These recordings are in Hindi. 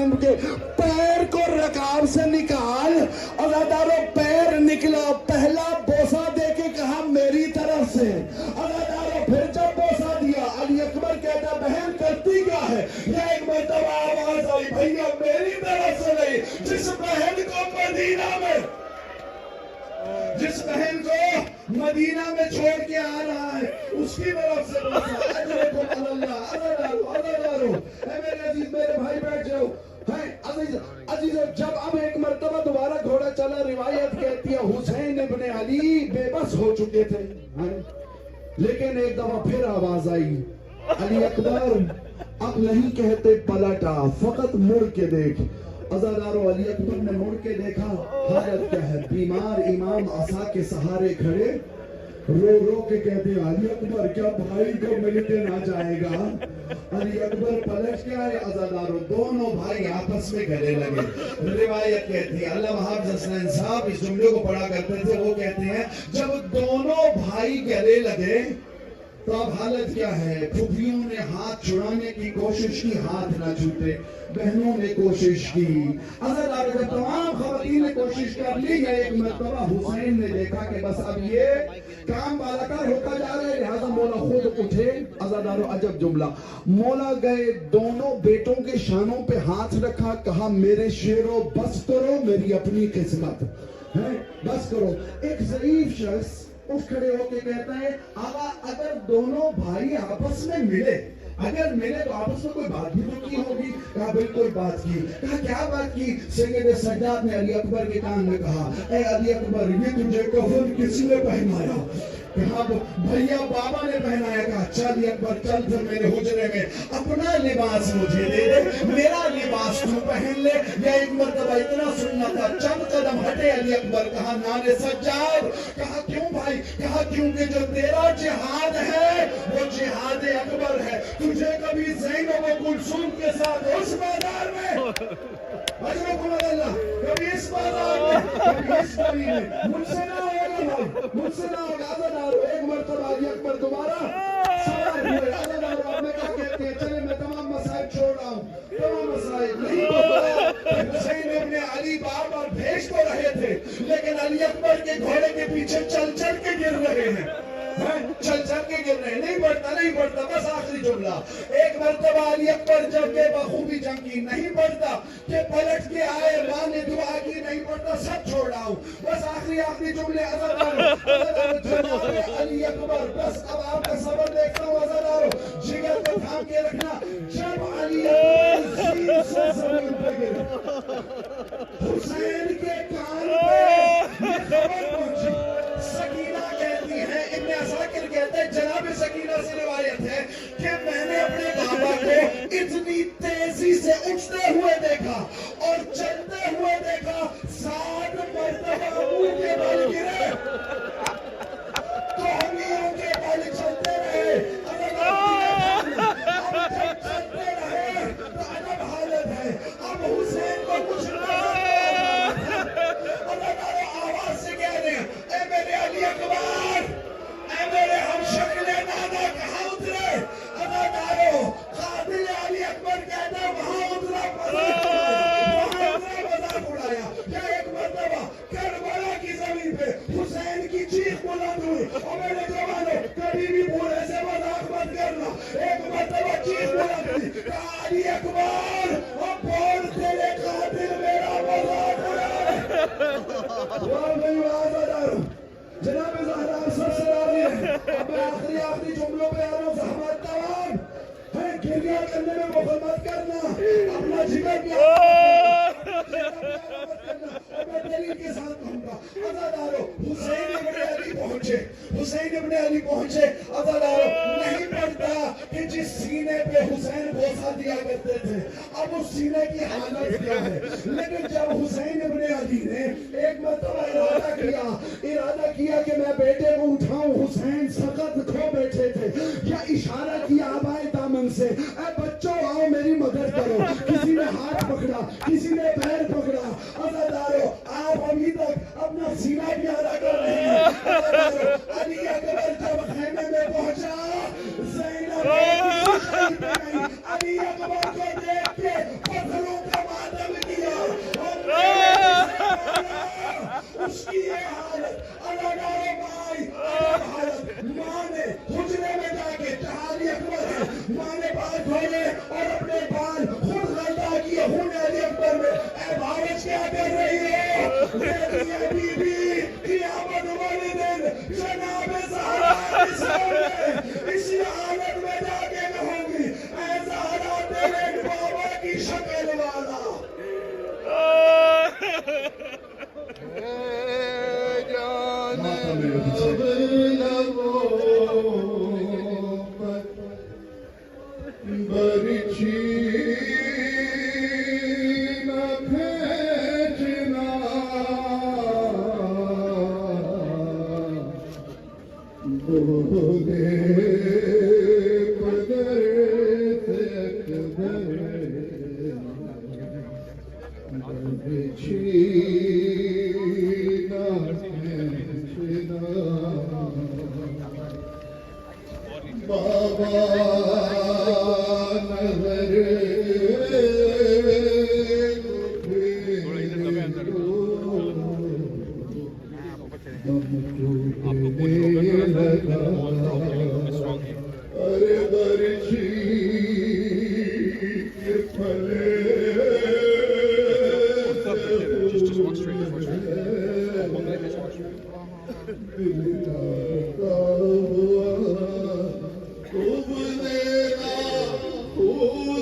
हुसैन के पैर को रकाब से निकाल। अज़ादारों पैर निकला, पहला बोसा दे के कहा मेरी तरफ से। अज़ादारों फिर जब बोसा दिया, अली अकबर कहता बहन करती क्या है? यह एक मर्तबा आवाज आई, भैया मेरी तरफ से नहीं, जिस बहन को मदीना में छोड़ के आ रहा है उसकी तरफ से बोसा। मेरे अजीज मेरे भाई बैठ जाओ। अजीज जब अब एक मर्तबा दोबारा घोड़ा चला, रिवायत कहती है हुसैन इब्ने अली बेबस हो चुके थे, लेकिन एक दफा फिर आवाज आई, अली अकबर अब नहीं कहते पलटा, फकत मुड़ के देख। अज़ादारों अली अकबर ने मुड़ के देखा, हालत क्या है? बीमार इमाम असा के सहारे खड़े, रो रो के कहते हैं अली अकबर क्या भाई को मिल के ना जाएगा? अली अकबर पलट के आए। अज़ादारों दोनों भाई आपस में गले लगे। रिवायत कहती है, अल्लामा हाफ़िज़ हसनैन साहब इस जुमले को पढ़ा करते थे, वो कहते हैं जब दोनों भाई गले लगे तो अब हालत क्या है? फुफियों ने हाथ छुड़ाने की कोशिश की, हाथ ना छूटे। बहनों ने कोशिश की, अज़ादारों तमाम ख़वातीन ने कोशिश कर ली। एक मर्तबा हुसैन ने देखा कि बस अब ये काम बालाकार होता जा रहा है, लिहाजा मौला खुद उठे। अज़ादारों अजब जुमला, मौला गए, दोनों बेटों के शानों पे हाथ रखा, कहा मेरे शेरों बस करो, मेरी अपनी किस्मत है, बस करो। एक ज़ईफ शख्स उठ खड़े होके कहता है आगा अगर दोनों भाई आपस में मिले, अगर मिले तो आपस में कोई बात भी तो की होगी। कहा बिल्कुल बात की। कहा क्या बात की? सैयद सज्जाद ने अली अकबर के कान में कहा, ए अली अकबर ये तुझे कफन किसने पहनाया? कहा भैया बाबा ने पहनाया। कहा चल अकबर चल फिर मेरे हुजरे में अपना लिबास मुझे दे दे, मेरा लिबास तू पहन ले। या एक मर्तबा इतना सुनना था, चंद कदम हटे अली अकबर, कहा नारे सज्जाद। कहा क्यों भाई? कहा क्योंकि जो तेरा जिहाद है वो जिहाद अकबर है। तुझे कभी ज़ैनब व कुलसूम के साथ उस मैदान में, कभी इस बाजार में, कभी इस गली में, मुझसे ना होगा भाई, मुझसे ना होगा। अज़ादारों एक मर्तबा अली अकबर दोबारा सवार हुए। अज़ादारों आपने क्या कहते हैं? चले मैं तमाम मसाइब छोड़ रहा हूँ, तमाम मसाइब नहीं बोला। हुसैन इब्ने अली बार बार भेज तो रहे थे, लेकिन अली अकबर के घोड़े के पीछे चल चल के गिर रहे हैं, चल चल के गिर रहे हैं। नहीं बढ़ता। बस आखिरी जुमला, एक मर्तबा अली अकबर जब के बखूबी जंग की, नहीं बढ़ता कि पलट के आए, मां ने दुआ की, नहीं बढ़ता, सब छोड़ रहा हूं। बस आखिरी जुमले। अज़ादारों अली अकबर, बस अब आपका सबर देखता हूं। अज़ादारों जिगर को थाम के रखना। जब अली अकबर से जमीन पे गिरे, हुसैन के कान पे ये खबर पहुंची। सकीना कहती है, इब्ने असाकिर कहते हैं, जनाब सकीना से रिवायत है कि मैंने अपने बाबा को इतनी तेजी से उठते हुए देखा और चलते हुए देखा, 60 मर्तबा मुंह के बल गिरे तो हमियों के बल चलते रहे। चलते रहे तो अजब हालत है। अब हुसैन को कुछ आवाज से कह रहे हैं, ए मेरे अली अकबर, ए मेरे हम शक्ल नाना कहाँ उतरे? अज़ादारों कातिल अली अकबर कहता है वहां उतरा, मजाक उड़ाया। या एक मर्तबा करबला की जमीन पे हुसैन की चीख बुलंद हुई, और मेरे जवानों कभी भी बूढ़े से मजाक मत करना। एक मर्तबा चीख बुलंद हुई, अली अकबर अब बोल तेरे कातिल मेरा मजाक उड़ाए। जनाब ज़हरा सबसे राज़ी है। अब मैं आखिरी जुमलों पे आ रहा हूँ। ज़हमत तमाम है, गिरिया करने में मुखर मत करना, अपना जिगर भी मैं दलील के साथ कहूँगा। अज़ादारों हुसैन इब्ने अली पहुंचे। अज़ादारों नहीं पड़ता कि जिस सीने पे हुसैन बोसा दिया करते थे, अब उस सीने की हालत क्या है। लेकिन जब हुसैन इब्ने अली ने एक मर्तबा इरादा किया कि मैं बेटे को उठाऊं, हुसैन सख्त खो बैठे थे, या इशारा किया आबाए दामन से, ए बच्चों आओ मेरी मदद करो। किसी ने हाथ पकड़ा, किसी ने पैर पकड़ा। अज़ादारों आप अभी तक अपना सीना भी आरा कर रहे हैं। अली अकबर जब खेमे में पहुंचा, ज़ैनब अली अकबर को देख के पत्थरों का बीबी क़यामत वाले दिन जनाब ज़हरा के सामने इसी हालत में जाके कहूंगी, ऐ ज़हरा तेरे बाबा की शक्ल वाला। बाबा नजर अरे बरछी के फले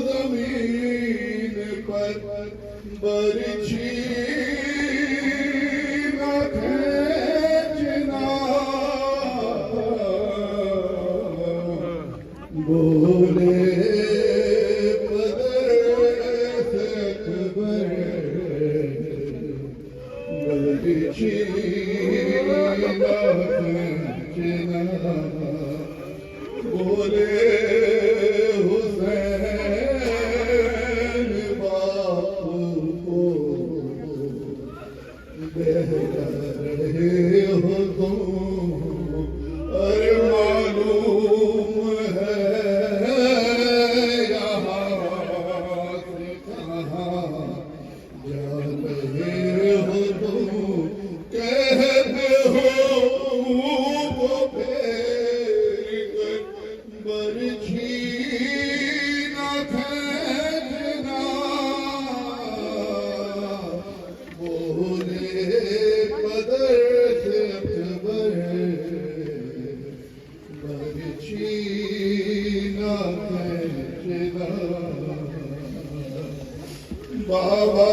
जमीन पर बरछी न खींचना, बोले पदर से अकबर बरछी न खींचना, बोले रहे हो तुम, अरे मालूम है यहाँ से कहाँ जा रहे हो तुम, कहते हो वो फेर कर बरछी न खींचना, बोले बाबा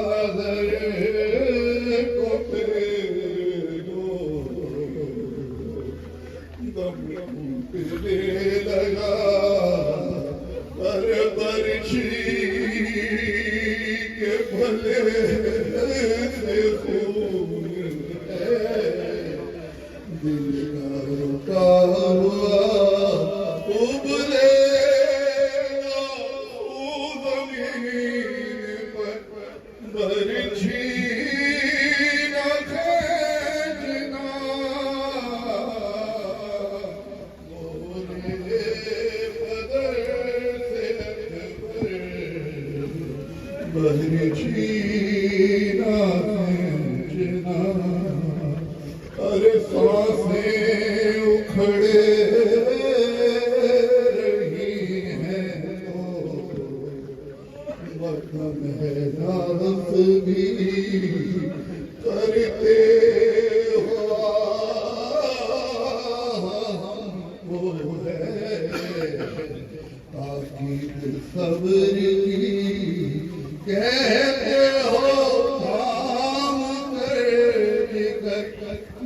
नजर को फेरो, दम टूटने लगा, अरे बरछी के भले से खून है, दिल का रुका हुआ उबले बरछी न खींचना, बोले पदर से अकबर बरछी न खींचना, अरे सांसें उखड़े रही हैं वतन है नास भी करते हो हमको है ताकीद सब्र की, कहते हो थाम कर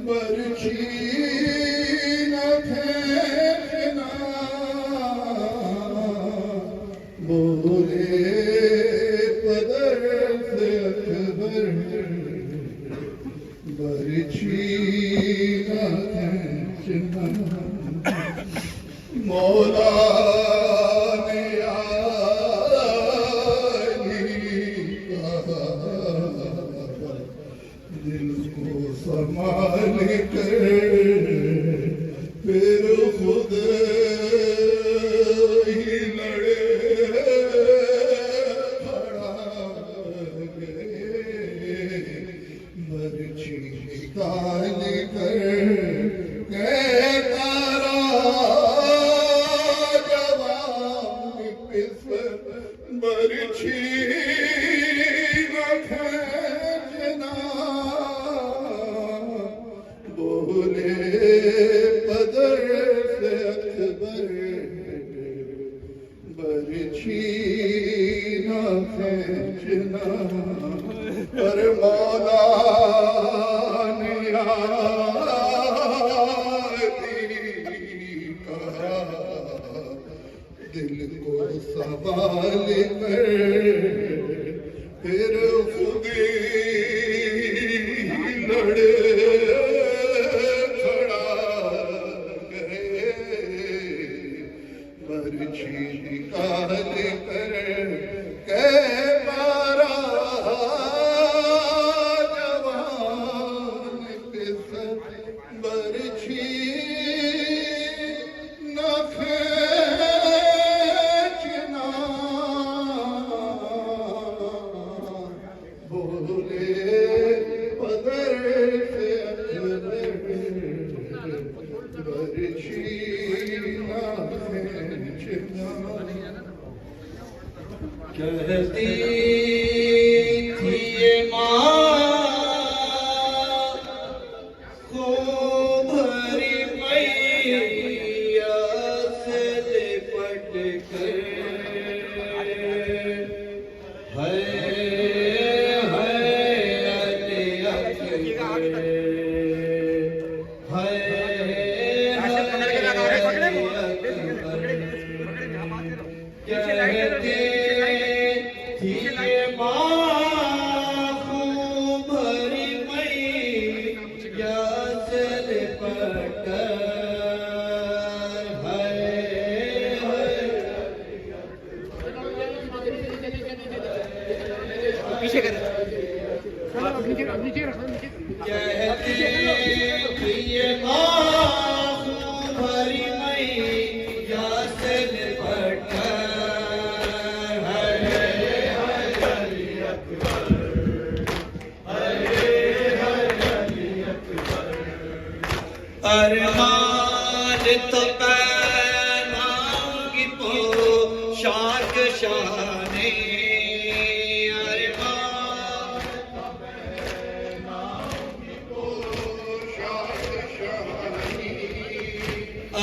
बरछी न खींचना, बोले पदर से अकबर बरछी न खींचना, मौला ने दिल को संभाल कर फिर खुद ही लड़े खड़ा गए, बरछी निकाल कर कहता जवान पिस बरछी न खींचना, खींचना अरे मौला ने आदि कहा दिल को सवाल कर फिर खुदी लड़े खड़ा गए बरछी निकाल कर के पारा जवान पे सब बरछी न खींचना बोले पदर से बरछी न खींचना कहती थी ये माँ खूब भरी मैया से लिपट कर है अरे अकबर कहते थी ये माँ खूब भरी मैया से लिपट कर पीछे कर नीचे रखो नीचे कहते थी ये माँ खूब भरी मैया से लिपट कर अरमान तो पहनाऊंगी पोशाक शाने अरमान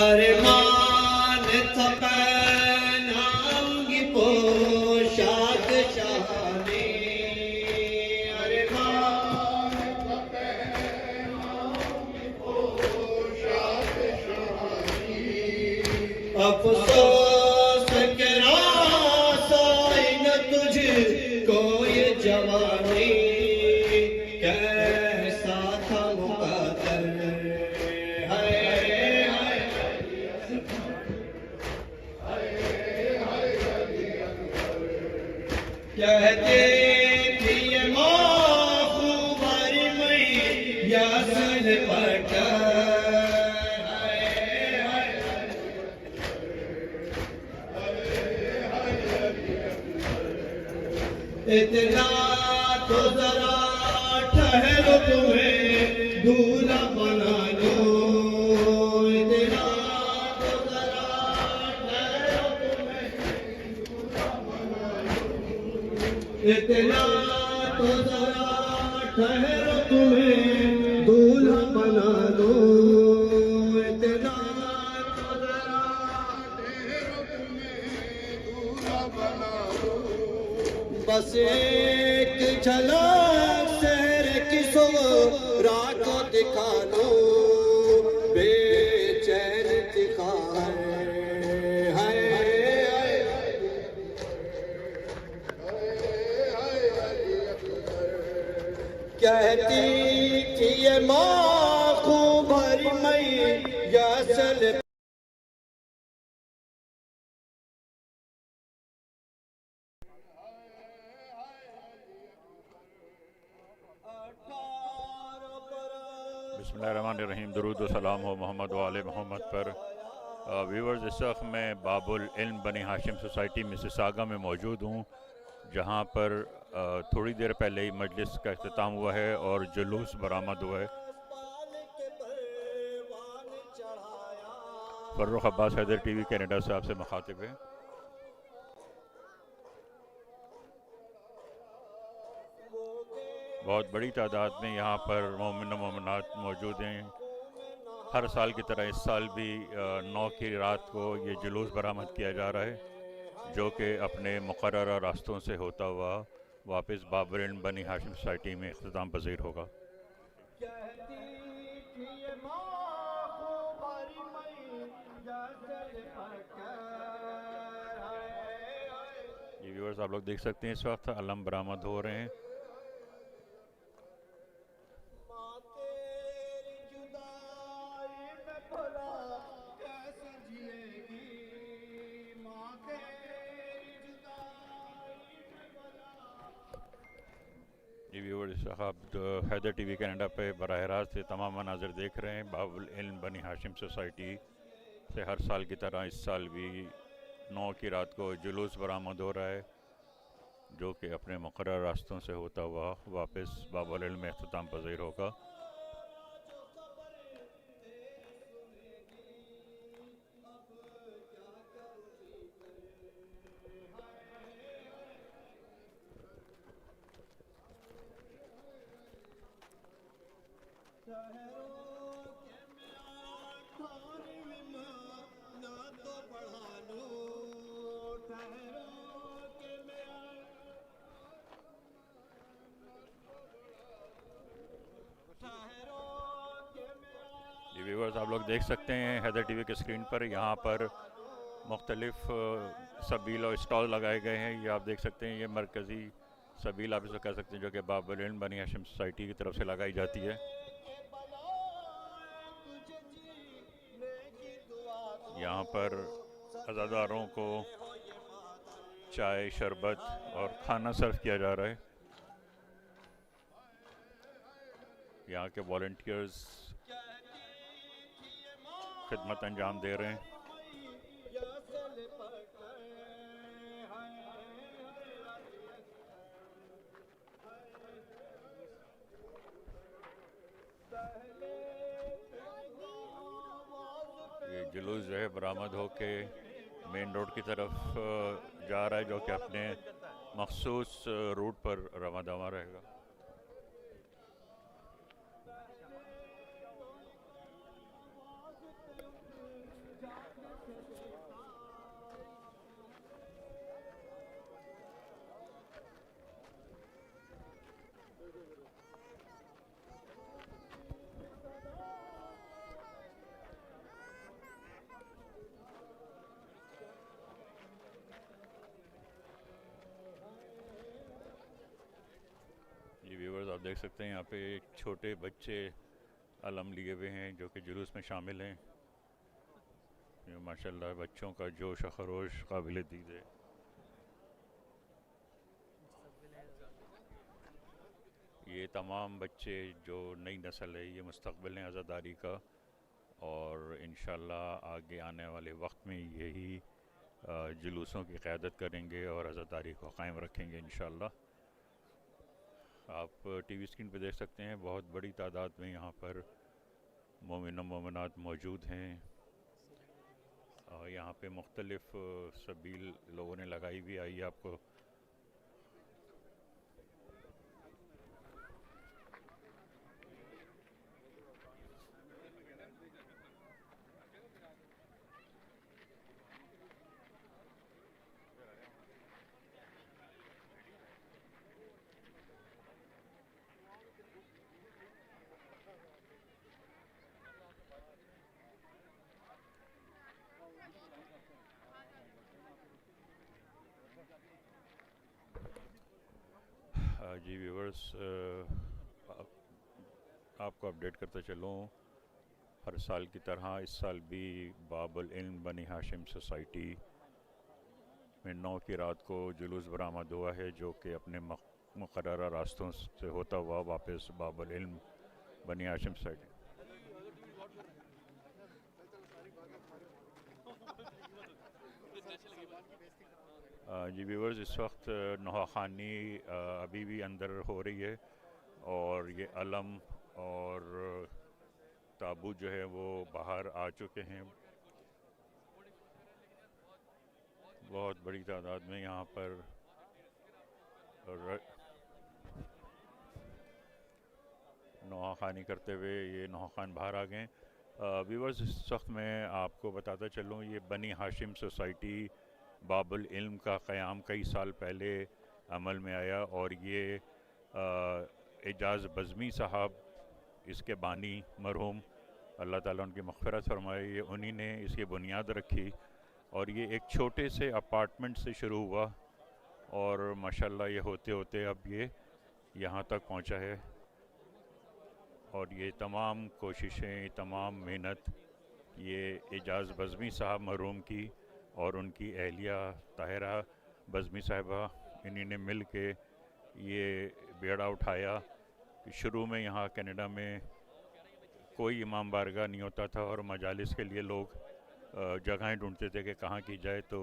अरमान तो पहनाऊंगी पोशाक शाने अरमान अफसोस के रासाई न तुझको ये जवानी कैसा था मुकद्दर कहते थी ये माँ खूब भरी मैया से लिपट इतना तो जरा ठहरो तुम्हें दूल्हा बना लो इतना तो जरा ठहरो तुम्हें इतना तो जरा ठहरो तुम्हें दूल्हा बना लो इतना तो जरा ठहरो तुम्हें दूल्हा बना लो बस एक झलक शहर की सोरा को दिखा लो बेचैन दिखा है कहती थी ये माँ खूब भरी मैया से बिस्मिल्लाहिर्रहमानिर्रहीम दरूद व सलाम हो मोहम्मद व आले मोहम्मद पर। व्यूवर्स, इस वक्त मैं बाबुल इल्म बनी हाशिम सोसाइटी मिसिसागा में मौजूद हूँ, जहाँ पर थोड़ी देर पहले ही मजलिस का इख्तिताम हुआ है और जुलूस बरामद हुआ है। फर्रुख अब्बास हैदर टीवी कनाडा से आपसे मुखातिब है। बहुत बड़ी तादाद में यहाँ पर मोमिन व मोमिनात मौजूद हैं। हर साल की तरह इस साल भी 9 की रात को ये जुलूस बरामद किया जा रहा है, जो कि अपने मुकर्रर रास्तों से होता हुआ वापस बाबर इल्म बनी हाशिम सोसाइटी में इख्तिताम पजीर होगा। कहती थी ये माँ खूबारी मैया चल पकड़ ये व्यूअर्स आप लोग देख सकते हैं इस वक्त अलम बरामद हो रहे हैं। माँ तेरी जुदाई में भला कैसे जिएगी, माँ तेरी जुदाई में भला। ये व्यूअर्स इस वक्त आप हैदर टीवी कनाडा पे बराह रास्त तमाम मनाज़िर देख रहे हैं। बाबुल इल्म बनी हाशिम सोसाइटी से हर साल की तरह इस साल भी 9 की रात को जुलूस बरामद हो रहा है, जो कि अपने मुकर्रर रास्तों से होता हुआ वापस बाबुल इल्म में इख्तिताम पजीर होगा। ये व्यूअर्स आप लोग देख सकते हैं हैदर टीवी के स्क्रीन पर, यहाँ पर मुख्तलिफ सबील और स्टॉल लगाए गए हैं। ये आप देख सकते हैं, ये मरकज़ी सबील आप इसको कह सकते हैं, जो कि बाबुल इल्म बनी हाशिम सोसाइटी की तरफ से लगाई जाती है। यहाँ पर अज़ादारों को चाय, शरबत और खाना सर्व किया जा रहा है। यहाँ के वॉलंटियर्स खिदमत अंजाम दे रहे हैं। ये जुलूस जो है बरामद होके मेन रोड की तरफ जा रहा है, जो कि अपने मखसूस रूट पर रवा दवा रहेगा। ये व्यूअर्स आप देख सकते हैं, यहाँ पे छोटे बच्चे अलम लिए हुए हैं जो कि जुलूस में शामिल हैं। ये माशाल्लाह बच्चों का जोश और खरोश काबिल दीद है। ये तमाम बच्चे जो नई नस्ल है, ये मुस्तक़बिल है आज़ादारी का, और इंशाअल्लाह आगे आने वाले वक्त में यही जुलूसों की क़यादत करेंगे और आज़ादारी को कायम रखेंगे इंशाअल्लाह। आप टीवी स्क्रीन पे देख सकते हैं, बहुत बड़ी तादाद में यहाँ पर मोमिन और मोमिनात मौजूद हैं। यहाँ पे मुख्तलिफ सबील लोगों ने लगाई हुई आई आपको जी व्यूवर्स, आपको अपडेट करता चलूँ, हर साल की तरह इस साल भी बाबुल इल्म बनी हाशिम सोसाइटी में 9 की रात को जुलूस बरामद हुआ है, जो कि अपने मुकर्रर रास्तों से होता हुआ वापस बाबुल इल्म बनी हाशिम सोसाइटी। जी व्यूवर्स, इस वक्त नौखानी अभी भी अंदर हो रही है और ये अलम और ताबूत जो है वो बाहर आ चुके हैं। बहुत बड़ी तादाद में यहाँ पर नौखानी करते हुए ये नौखान बाहर आ गए। व्यूवर्स, इस वक्त मैं आपको बताता चलूँ, ये बनी हाशिम सोसाइटी बाबुल इल्म का क़याम कई साल पहले अमल में आया और ये एजाज़ बज़मी साहब इसके बानी मरहूम अल्लाह ताला उनकी मग़फ़िरत फरमाए, ये उन्हीं ने इसकी बुनियाद रखी और ये एक छोटे से अपार्टमेंट से शुरू हुआ और माशाल्लाह ये होते होते अब ये यहाँ तक पहुँचा है। और ये तमाम कोशिशें, तमाम मेहनत ये एजाज़ बज़मी साहब मरहूम की और उनकी अहलिया ताहिरा बज़मी साहिबा, इन्हीं ने मिल के ये बेड़ा उठाया कि शुरू में यहाँ कनाडा में कोई इमाम बारगाह नहीं होता था और मजालिस के लिए लोग जगहें ढूंढते थे कि कहाँ की जाए। तो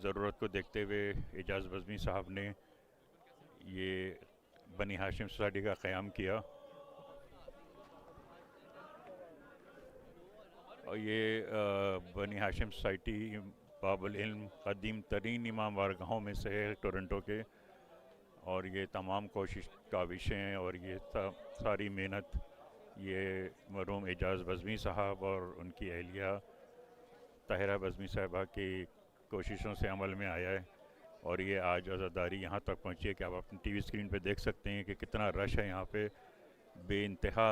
ज़रूरत को देखते हुए एजाज़ बज़मी साहब ने ये बनी हाशिम सोसाइटी का क़याम किया और ये बनी हाशिम सोसाइटी बाबुल इल्म क़दीम तरीन इमाम बारगाहों में से है टोरंटो के। और ये तमाम काविशें और ये सारी मेहनत ये मरहूम एजाज़ बज़मी साहब और उनकी अहलिया ताहिरा बज़मी साहिबा की कोशिशों से अमल में आया है और ये आज आज़ादारी यहाँ तक पहुँची है कि आप अपनी टीवी स्क्रीन पे देख सकते हैं कि कितना रश है यहाँ पे। बेइंतहा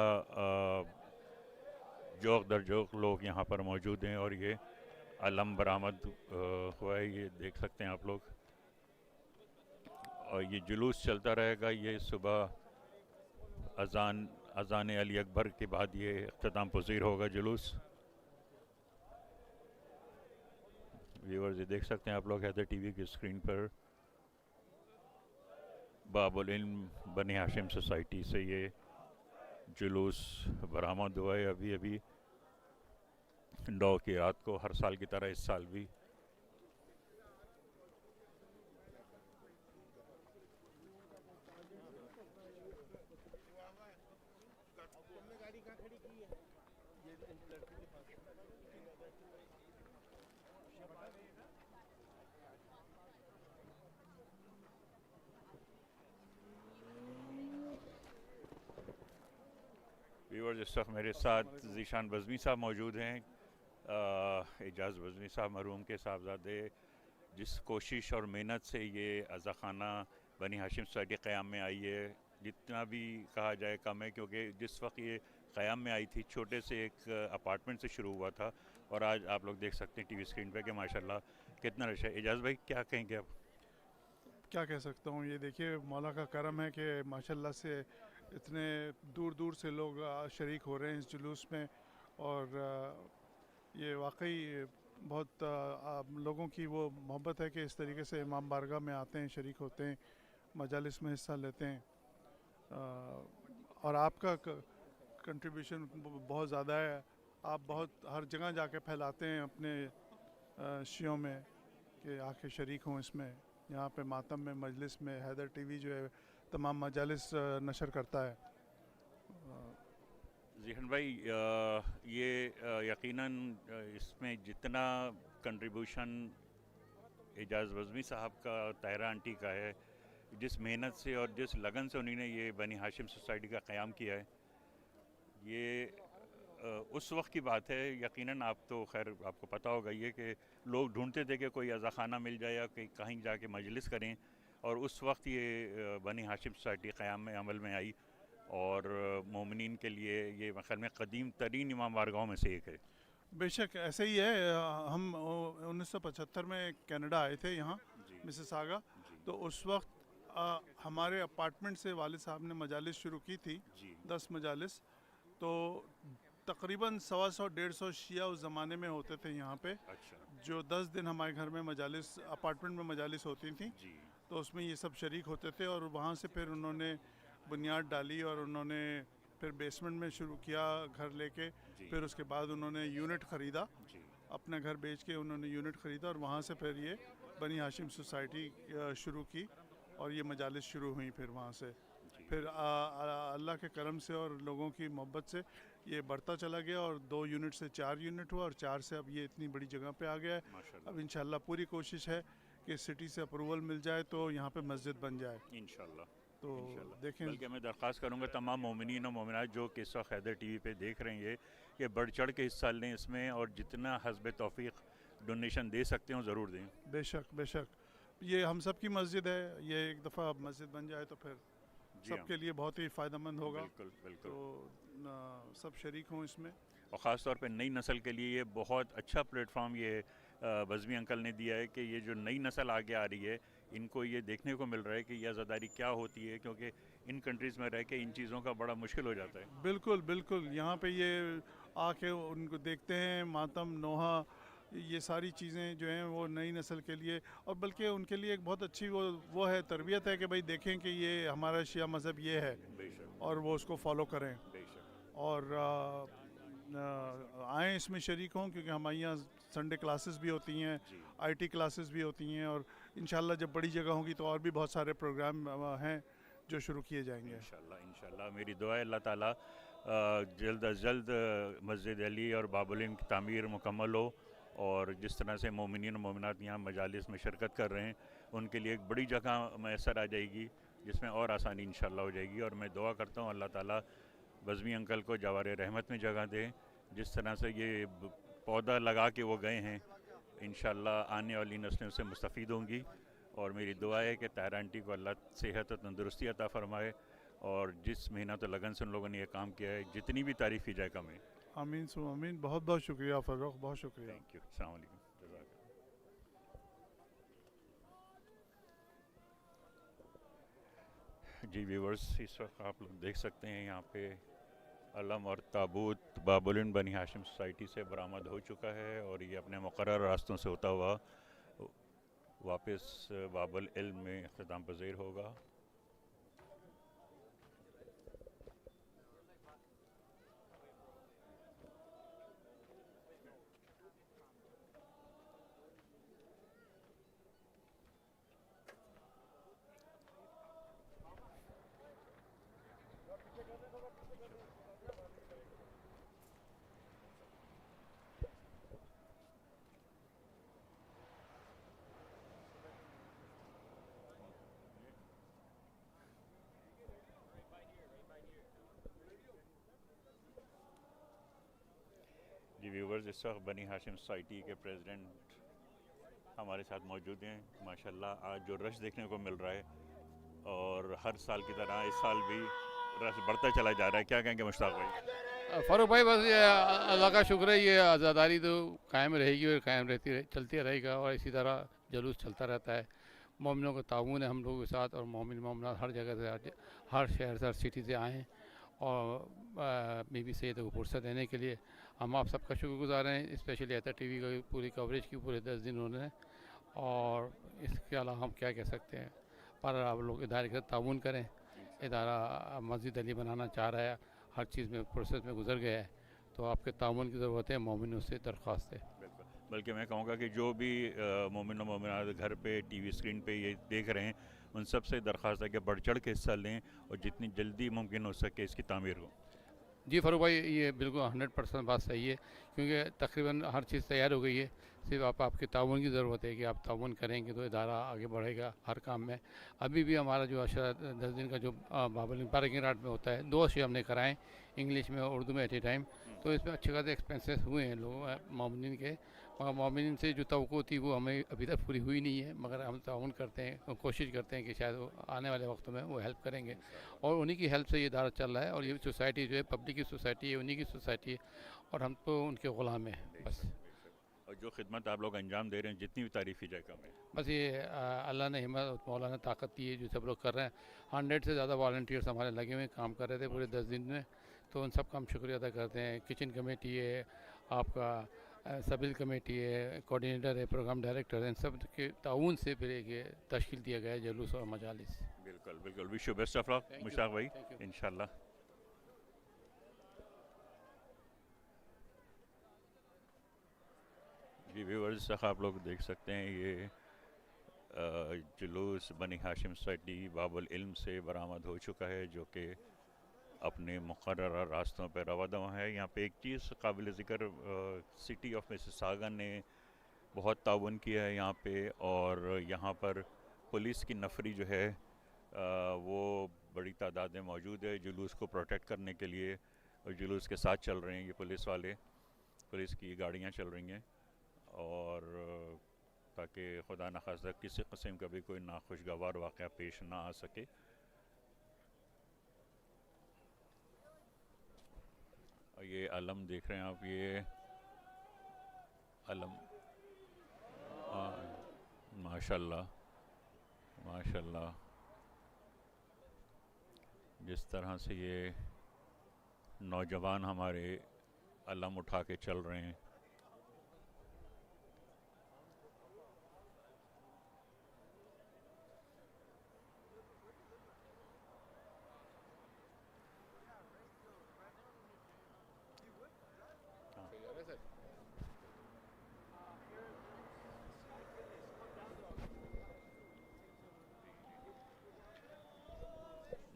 जोक दर जोक लोग यहाँ पर मौजूद हैं और ये अलम बरामद हुआ है, ये देख सकते हैं आप लोग। और ये जुलूस चलता रहेगा, ये सुबह अज़ान अली अकबर के बाद ये इख्तिताम पज़ीर होगा जुलूस। व्यूअर्स, ये देख सकते हैं आप लोग हैदर टीवी की स्क्रीन पर बाबुल इल्म बनी हाशिम सोसाइटी से ये जुलूस बरामद हुआ है अभी अभी 9 की रात को, हर साल की तरह इस साल भी। व्यूअर्स, इस वक्त मेरे साथ ज़ीशान बज़मी साहब मौजूद हैं, एजाज़ बज़मी साहब मरहूम के साहबजादे, जिस कोशिश और मेहनत से ये अज़ाख़ाना बनी हाशिम सोसाइटी क़याम में आई है, जितना भी कहा जाए कम है, क्योंकि जिस वक्त ये क़याम में आई थी छोटे से एक अपार्टमेंट से शुरू हुआ था और आज आप लोग देख सकते हैं टीवी स्क्रीन पे कि माशाल्लाह कितना रश है। एजाज़ भाई, क्या कहेंगे आप? क्या कह सकता हूँ, ये देखिए मौला का करम है कि माशाल्लाह से इतने दूर दूर से लोग शरीक हो रहे हैं इस जुलूस में और ये वाकई बहुत लोगों की वो मोहब्बत है कि इस तरीके से इमाम बारगाह में आते हैं, शरीक होते हैं, मजालिस में हिस्सा लेते हैं। और आपका कंट्रीब्यूशन बहुत ज़्यादा है, आप बहुत हर जगह जाके फैलाते हैं अपने शियों में कि आके शरीक हों इसमें। यहाँ पे मातम में, मजलिस में हैदर टीवी जो है तमाम मजालिस नशर करता है। ज़ीहन भाई, ये यकीनन इसमें जितना कंट्रीब्यूशन एजाज़ बज़मी साहब का, ताहिरा आंटी का है, जिस मेहनत से और जिस लगन से उन्होंने ये बनी हाशिम सोसाइटी का क़याम किया है, ये उस वक्त की बात है। यकीनन आप तो खैर आपको पता होगा ये कि लोग ढूंढते थे कि कोई अज़ाख़ाना मिल जाए या कहीं जाके मजलिस करें, और उस वक्त ये बनी हाशिम सोसाइटी क़याम में अमल में आई और मोमिनीन के लिए ये ख़ैर में क़दीम तरीन इमाम बारगाहों में से एक है। बेशक ऐसे ही है। हम 1975 में कनाडा आए थे यहाँ मिसिसागा, तो उस वक्त हमारे अपार्टमेंट से वालिद साहब ने मजालिस शुरू की थी, 10 मजालिस। तो तकरीबन 100-150 शिया उस ज़माने में होते थे यहाँ पे। अच्छा। जो 10 दिन हमारे घर में मजालिस, अपार्टमेंट में मजालिस होती थी, तो उसमें ये सब शरीक होते थे। और वहाँ से फिर उन्होंने बुनियाद डाली और उन्होंने फिर बेसमेंट में शुरू किया घर लेके। फिर उसके बाद उन्होंने यूनिट ख़रीदा, अपना घर बेच के उन्होंने यूनिट ख़रीदा और वहाँ से फिर ये बनी हाशिम सोसाइटी शुरू की और ये मजालिस शुरू हुई। फिर वहाँ से फिर अल्लाह के करम से और लोगों की मोहब्बत से ये बढ़ता चला गया और 2 यूनिट से 4 यूनिट हुआ और 4 से अब ये इतनी बड़ी जगह पे आ गया है। अब इंशाल्लाह पूरी कोशिश है कि सिटी से अप्रूवल मिल जाए तो यहाँ पे मस्जिद बन जाए इंशाल्लाह। तो देखें, बल्कि मैं दरख्वास्त करूँगा तमाम मोमिनीन और मोमिनात जो कि इस वक्त हैदर टीवी पे देख रहे हैं ये बढ़ चढ़ के हिस्सा लें इसमें, और जितना हस्ब तौफीक डोनेशन दे सकते हो ज़रूर दें। बेशक बेशक, ये हम सब की मस्जिद है, ये एक दफ़ा मस्जिद बन जाए तो फिर जी हाँ, सबके लिए बहुत ही फ़ायदेमंद होगा। बिल्कुल बिल्कुल। तो सब शरीक हों इसमें। और ख़ास तौर पे नई नस्ल के लिए ये बहुत अच्छा प्लेटफॉर्म ये बज़मी अंकल ने दिया है कि ये जो नई नस्ल आगे आ रही है इनको ये देखने को मिल रहा है कि ये आज़ादारी क्या होती है, क्योंकि इन कंट्रीज़ में रह के इन चीज़ों का बड़ा मुश्किल हो जाता है। बिल्कुल बिल्कुल, यहाँ पे ये आके उनको देखते हैं, मातम नोहा, ये सारी चीज़ें जो हैं वो नई नस्ल के लिए, और बल्कि उनके लिए एक बहुत अच्छी वो है, तरबियत है कि भाई देखें कि ये हमारा शिया मज़हब ये है बेशक और वो उसको फॉलो करें बेशक। और आएँ इसमें शरीक हों, क्योंकि हमारे यहाँ संडे क्लासेस भी होती हैं, आईटी क्लासेस भी होती हैं, और इंशाल्लाह जब बड़ी जगह होंगी तो और भी बहुत सारे प्रोग्राम हैं जो शुरू किए जाएंगे। इंशाल्लाह इंशाल्लाह मेरी दुआ है अल्लाह ताला जल्द अज जल्द मस्जिद अली और बाबुल की तामीर मुकम्मल हो, और जिस तरह से मोमिनीन और मोमिनात यहाँ मजालिस में शिरकत कर रहे हैं उनके लिए एक बड़ी जगह मैसर आ जाएगी जिसमें और आसानी इंशाल्लाह हो जाएगी। और मैं दुआ करता हूँ अल्लाह ताला बज़मी अंकल को जवार रहमत में जगह दे, जिस तरह से ये पौधा लगा के वो गए हैं, इंशाल्लाह आने वाली नस्लें उससे मुस्तफ़ीद होंगी। और मेरी दुआ है कि ताहिरा आंटी को अल्लाह सेहत और तंदुरुस्ती अता फ़रमाए, और जिस मेहनत और लगन से उन लोगों ने ये काम किया है जितनी भी तारीफ़ की जाए कम है। आमीन सु आमीन। बहुत बहुत शुक्रिया फ़र्रुख, बहुत शुक्रिया। थैंक यू, अस्सलाम वालेकुम, जज़ाक। जी व्यूवर्स, इस वक्त आप लोग देख सकते हैं यहाँ पे अलम और ताबूत बाबुल बनी हाशिम सोसाइटी से बरामद हो चुका है, और ये अपने मुकर्रर रास्तों से होता हुआ वापस बाबुल इल्म में इख्तिताम पज़ीर होगा। जी व्यूवर्स, इस वक्त बनी हाशिम सोसाइटी के प्रेसिडेंट हमारे साथ मौजूद हैं। माशाल्लाह आज जो रश देखने को मिल रहा है, और हर साल की तरह इस साल भी रश बढ़ता चला जा रहा है, क्या कहेंगे मुश्ताक भाई? फ़ारूक भाई, बस ये अल्लाह का शुक्र है, ये आज़ादारी तो कायम रहेगी और कायम चलती रहेगा, और इसी तरह जुलूस चलता रहता है। मोमिनों का ताउन है हम लोगों के साथ, और मोमिन मोमिनात हर जगह से, हर शहर से, हर सिटी से आए हैं, और बीबी सैयद को फुर्सत देने के लिए हम आप सबका शुक्रगुज़ार हैं, स्पेशली एता टीवी का पूरी कवरेज की, पूरे 10 दिन उन्होंने। और इसके अलावा हम क्या कह सकते हैं, पर आप लोग इदारे के साथ ताउन करें। इदारा मस्जिद अली बनाना चाह रहा है, हर चीज़ में प्रोसेस में गुजर गया है, तो आपके ताउन की ज़रूरत है, मोमिनों से दरख्वास्त है। बल्कि मैं कहूँगा कि जो भी मोमिन और मोमिनात घर पे टीवी स्क्रीन पे ये देख रहे हैं, उन सब से दरख्वास्त है कि बढ़ चढ़ के हिस्सा लें, और जितनी जल्दी मुमकिन हो सके इसकी तामीर हो। जी फ़ारूक भाई, ये बिल्कुल 100% बात सही है, क्योंकि तकरीबन हर चीज़ तैयार हो गई है, सिर्फ आपके ताउन की ज़रूरत है कि आप ताउन करेंगे तो इदारा आगे बढ़ेगा हर काम में। अभी भी हमारा जो 10 दिन का जो बाबुल पार्किंग यार्ड में होता है, 2 अशे हमने कराएँ, इंग्लिश में और उर्दू में एट ए टाइम, तो इसमें अच्छे खासे एक्सपेंसेस हुए हैं लोग मोमिन के, मगर मोमिन से जो तवक्को थी वो हमें अभी तक पूरी हुई नहीं है, मगर हम ताउन करते हैं, कोशिश करते हैं कि शायद वो आने वाले वक्त में वो हेल्प करेंगे, और उन्हीं की हेल्प से ये इदारा चल रहा है। और ये सोसाइटी जो है पब्लिक की सोसाइटी है, उन्हीं की सोसाइटी है, और हम तो उनके ग़ुलाम हैं बस। और जो खिदमत आप लोग अंजाम दे रहे हैं जितनी भी तारीफ़ की जाए कम है। बस ये अल्लाह ने हिम्मत, मौला ने ताकत दी है, जो सब लोग कर रहे हैं। 100 से ज़्यादा वॉलंटियर्स हमारे लगे हुए काम कर रहे थे पूरे 10 दिन में, तो उन सब का हम शुक्रिया अदा करते हैं। किचन कमेटी है, आपका सबिल कमेटी है, कोऑर्डिनेटर है, प्रोग्राम डायरेक्टर है, इन सब के ताउन से फिर एक तश्कील दिया गया है जुलूस और मजालिस। बिल्कुल बिल्कुल, wish you best of luck Mushtaq भाई, इंशाल्लाह। जी व्यूअर्स, आप लोग देख सकते हैं ये जुलूस बनी हाशिम सोसाइटी बाबुल इल्म से बरामद हो चुका है, जो कि अपने मुकर्रर रास्तों पर रवा दवा है। यहाँ पे एक चीज़ काबिल ज़िक्र, सिटी ऑफ मिसिसागा ने बहुत ताउन किया है यहाँ पे, और यहाँ पर पुलिस की नफरी जो है वो बड़ी तादाद में मौजूद है जुलूस को प्रोटेक्ट करने के लिए, और जुलूस के साथ चल रहे हैं ये पुलिस वाले, पुलिस की गाड़ियाँ चल रही हैं, और ताकि खुदा न खास्ता किसी किस्म का भी कोई नाखुशगवार वाक़या पेश ना आ सके। ये अलम देख रहे हैं आप, ये अलम माशाल्लाह माशाल्लाह, जिस तरह से ये नौजवान हमारे अलम उठा के चल रहे हैं।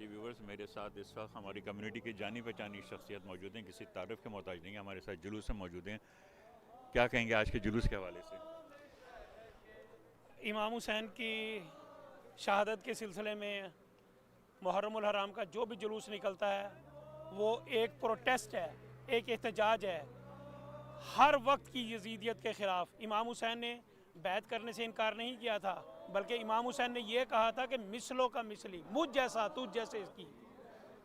जी व्यूवर्स, मेरे साथ इस वक्त हमारी कम्युनिटी की जानी पहचानी शख्सियत मौजूद हैं, किसी तारीफ़ के मोहताज नहीं है, हमारे साथ जुलूस में मौजूद हैं। क्या कहेंगे आज के जुलूस के हवाले से? इमाम हुसैन की शहादत के सिलसिले में मुहर्रमुल हराम का जो भी जुलूस निकलता है वो एक प्रोटेस्ट है, एक एहतजाज है हर वक्त की यजीदियत के ख़िलाफ़। इमाम हुसैन ने बैत करने से इनकार नहीं किया था, बल्कि इमाम हुसैन ने यह कहा था कि मिसलों का मिसली, मुझ जैसा तुझ जैसे इसकी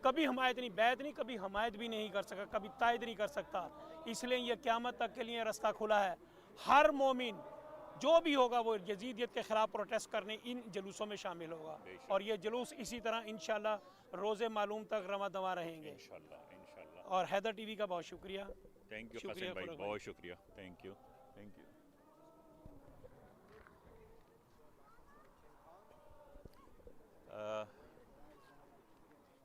कभी हमायत नहीं, बैत नहीं, कभी हमायत भी नहीं कर सका, कभी तायद नहीं कर सकता। इसलिए यह क़यामत तक के लिए रास्ता खुला है। हर मोमिन जो भी होगा वो यजीदियत के ख़िलाफ़ प्रोटेस्ट करने इन जुलूसों में शामिल होगा, और ये जुलूस इसी तरह इंशाल्लाह रोज़े मालूम तक रवा दवा रहेंगे इंशाल्लाह। और हैदर टीवी का बहुत शुक्रिया। थैंक यू शुक्रिया हसन भाई, खुदा बहुत शुक्रिया। Thank you thank you.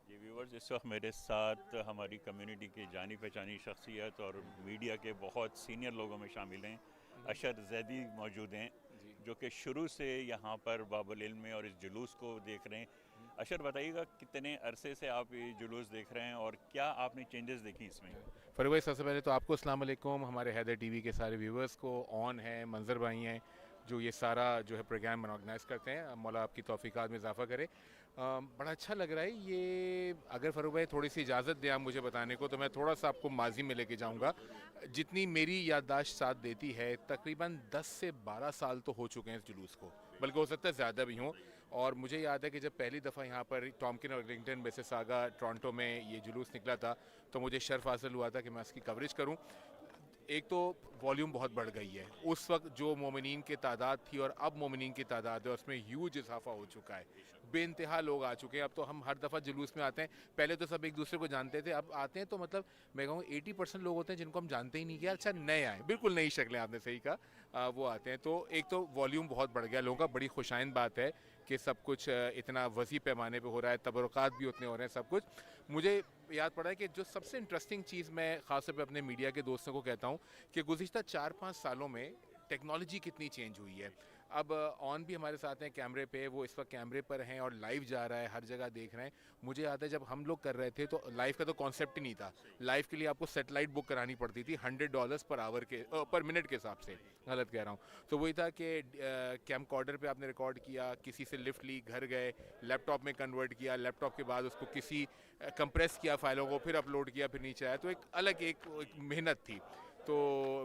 जी व्यूवर्स, इस वक्त मेरे साथ हमारी कम्युनिटी की जानी पहचानी शख्सियत और मीडिया के बहुत सीनियर लोगों में शामिल हैं। अशर जैदी मौजूद हैं जो कि शुरू से यहाँ पर बाबुल इल्म में और इस जुलूस को देख रहे हैं। अशर बताइएगा, कितने अरसे से आप ये जुलूस देख रहे हैं और क्या आपने चेंजेस देखी इसमें? फरूक भाई, सबसे पहले तो आपको अस्सलाम वालेकुम, हमारे हैदर टीवी के सारे व्यूवर्स को, ऑन है मंजर भाई हैं जो ये सारा जो है प्रोग्राम ऑर्गेनाइज़ करते हैं, मौला आपकी तौफीकात में इजाफ़ा करे। बड़ा अच्छा लग रहा है ये। अगर फरूक भाई थोड़ी सी इजाज़त दें आप मुझे बताने को, तो मैं थोड़ा सा आपको माजी में लेके जाऊंगा। जितनी मेरी याददाश्त साथ देती है, तकरीबन 10 से 12 साल तो हो चुके हैं इस जुलूस को, बल्कि हो सकता है ज़्यादा भी हों। और मुझे याद है कि जब पहली दफ़ा यहाँ पर टॉमकिन और वेलिंगटन मिसिसागा टोरंटो में ये जुलूस निकला था, तो मुझे शर्फ हासिल हुआ था कि मैं इसकी कवरेज करूँ। एक तो वॉल्यूम बहुत बढ़ गई है, उस वक्त जो मोमिनीन की तादाद थी और अब मोमिनीन की तादाद है उसमें ह्यूज इजाफा हो चुका है। बेइंतहा लोग आ चुके हैं। अब तो हम हर दफ़ा जुलूस में आते हैं, पहले तो सब एक दूसरे को जानते थे, अब आते हैं तो मतलब मैं कहूँ 80% लोग होते हैं जिनको हम जानते ही नहीं कि अच्छा नए आए, बिल्कुल नई शक्लें, आपने सही कहा, वो आते हैं। तो एक तो वॉल्यूम बहुत बढ़ गया लोगों का। बड़ी खुशाइन बात है कि सब कुछ इतना वसी पैमाने पे हो रहा है, तबरुकात भी उतने हो रहे हैं, सब कुछ। मुझे याद पड़ा है कि जो सबसे इंटरेस्टिंग चीज़ मैं ख़ास तौर पे अपने मीडिया के दोस्तों को कहता हूँ कि गुज़िश्ता 4-5 सालों में टेक्नोलॉजी कितनी चेंज हुई है। अब ऑन भी हमारे साथ हैं कैमरे पे, वो इस वक्त कैमरे पर हैं और लाइव जा रहा है, हर जगह देख रहे हैं। मुझे याद है जब हम लोग कर रहे थे तो लाइव का तो कॉन्सेप्ट ही नहीं था। लाइव के लिए आपको सेटेलाइट बुक करानी पड़ती थी $100 पर आवर के पर मिनट के हिसाब से, गलत कह रहा हूँ। तो वही था कि कैम कॉर्डर पर आपने रिकॉर्ड किया, किसी से लिफ्ट ली, घर गए, लैपटॉप में कन्वर्ट किया, लैपटॉप के बाद उसको किसी कंप्रेस किया फाइलों को, फिर अपलोड किया, फिर नीचे आया। तो एक अलग एक मेहनत थी। तो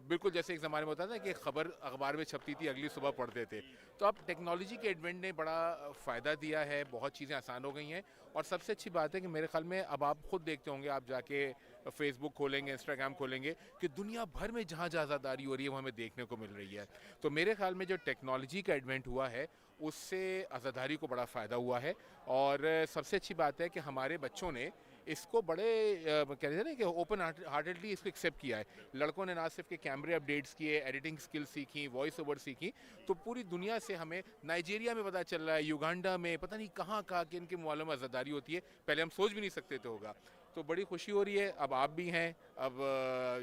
बिल्कुल जैसे एक ज़माने में होता था कि खबर अखबार में छपती थी, अगली सुबह पढ़ते थे। तो अब टेक्नोलॉजी के एडवेंट ने बड़ा फ़ायदा दिया है, बहुत चीज़ें आसान हो गई हैं। और सबसे अच्छी बात है कि मेरे ख्याल में अब आप खुद देखते होंगे, आप जाके फेसबुक खोलेंगे, इंस्टाग्राम खोलेंगे, कि दुनिया भर में जहाँ जहाँ आज़ादारी हो रही है वो हमें देखने को मिल रही है। तो मेरे ख्याल में जो टेक्नोलॉजी का एडवेंट हुआ है उससे आज़ादारी को बड़ा फ़ायदा हुआ है। और सबसे अच्छी बात है कि हमारे बच्चों ने इसको बड़े कह रहे थे ना कि ओपन हार्टेडली इसको एक्सेप्ट किया है। लड़कों ने ना सिर्फ के कैमरे अपडेट्स किए, एडिटिंग स्किल्स सीखी, वॉइस ओवर सीखी, तो पूरी दुनिया से हमें नाइजीरिया में पता चल रहा है, युगांडा में, पता नहीं कहाँ कहाँ कि इनके मालूम आज़ादारी होती है, पहले हम सोच भी नहीं सकते थे होगा। तो बड़ी खुशी हो रही है। अब आप भी हैं, अब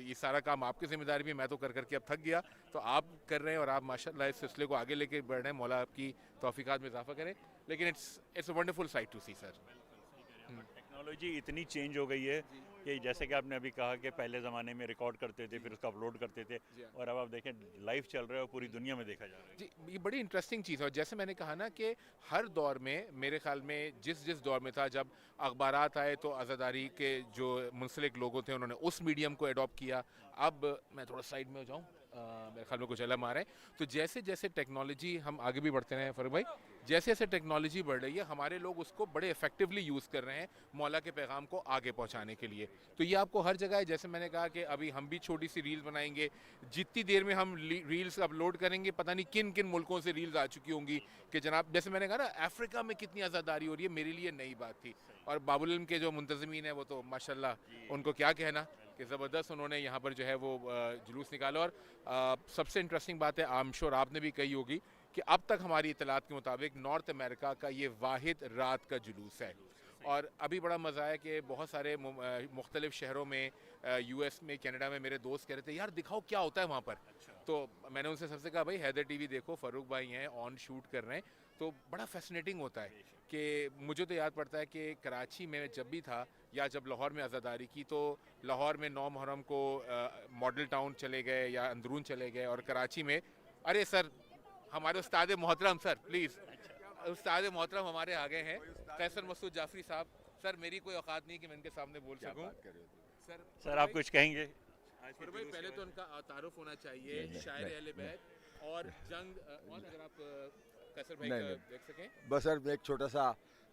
ये सारा काम आपकी जिम्मेदारी भी, मैं तो कर करके अब थक गया, तो आप कर रहे हैं और आप माशाल्लाह इस सिलसिले को आगे लेके बढ़ रहे हैं। मौला आपकी तौफीकात में इजाफा करें। लेकिन it's a wonderful sight to see sir. Technology इतनी चेंज हो गई है कि जैसे कि आपने अभी कहा कि पहले ज़माने में रिकॉर्ड करते थे, फिर उसको अपलोड करते थे, और अब आप देखें लाइव चल रहा है और पूरी दुनिया में देखा जा रहा है। जी, ये बड़ी इंटरेस्टिंग चीज़ है। और जैसे मैंने कहा ना कि हर दौर में, मेरे ख्याल में जिस दौर में था, जब अखबारात आए तो आज़ादारी के जो मुंसलिक लोगों थे उन्होंने उस मीडियम को एडॉप्ट किया। अब मैं थोड़ा साइड में हो जाऊँ, मेरे ख्याल में कुछ अलग आ रहे हैं। तो जैसे जैसे टेक्नोलॉजी, हम आगे भी बढ़ते रहे हैं फरूक भाई, जैसे जैसे टेक्नोलॉजी बढ़ रही है हमारे लोग उसको बड़े इफेक्टिवली यूज़ कर रहे हैं मौला के पैगाम को आगे पहुंचाने के लिए। तो ये आपको हर जगह है, जैसे मैंने कहा कि अभी हम भी छोटी सी रील बनाएंगे, जितनी देर में हम रील्स अपलोड करेंगे पता नहीं किन किन मुल्कों से रील्स आ चुकी होंगी कि जनाब, जैसे मैंने कहा ना अफ्रीका में कितनी आज़ादारी हो रही है, मेरे लिए नई बात थी। और बाबुल इल्म के जो मुंतज़मीन है वो तो माशाल्लाह, उनको क्या कहना कि ज़बरदस्त उन्होंने यहाँ पर जो है वो जुलूस निकाला। और सबसे इंटरेस्टिंग बात है, आई एम श्योर आपने भी कही होगी कि अब तक हमारी इतलात के मुताबिक नॉर्थ अमेरिका का ये वाहिद रात का जुलूस है। और अभी बड़ा मज़ा आया कि बहुत सारे मुख्तलिफ़ शहरों में, यूएस में, कनाडा में मेरे दोस्त कह रहे थे यार दिखाओ क्या होता है वहाँ पर। तो मैंने उनसे सबसे कहा भाई हैदर टीवी देखो, फ़ारूक भाई हैं ऑन शूट कर रहे हैं, तो बड़ा फैसिनेटिंग होता है। कि मुझे तो याद पड़ता है कि कराची में जब भी था या जब लाहौर में आज़ादारी की, तो लाहौर में 9 मुहर्रम को मॉडल टाउन चले गए या अंदरून चले गए, और कराची में अरे सर हमारे उस्ताद मोहतरम, सर प्लीज़ उस्ताद मोहतरम हमारे आ गए हैं, कैसर मसूद जाफरी साहब। सर मेरी कोई औकात नहीं कि मैं इनके सामने बोल सकूं। सर आप कुछ कहेंगे? भाई पहले तो उनका तारुफ होना चाहिए, शायर अहले बैत और जंग। और अगर आप कैसर भाई का देख सकें। बस सर मैं एक छोटा सा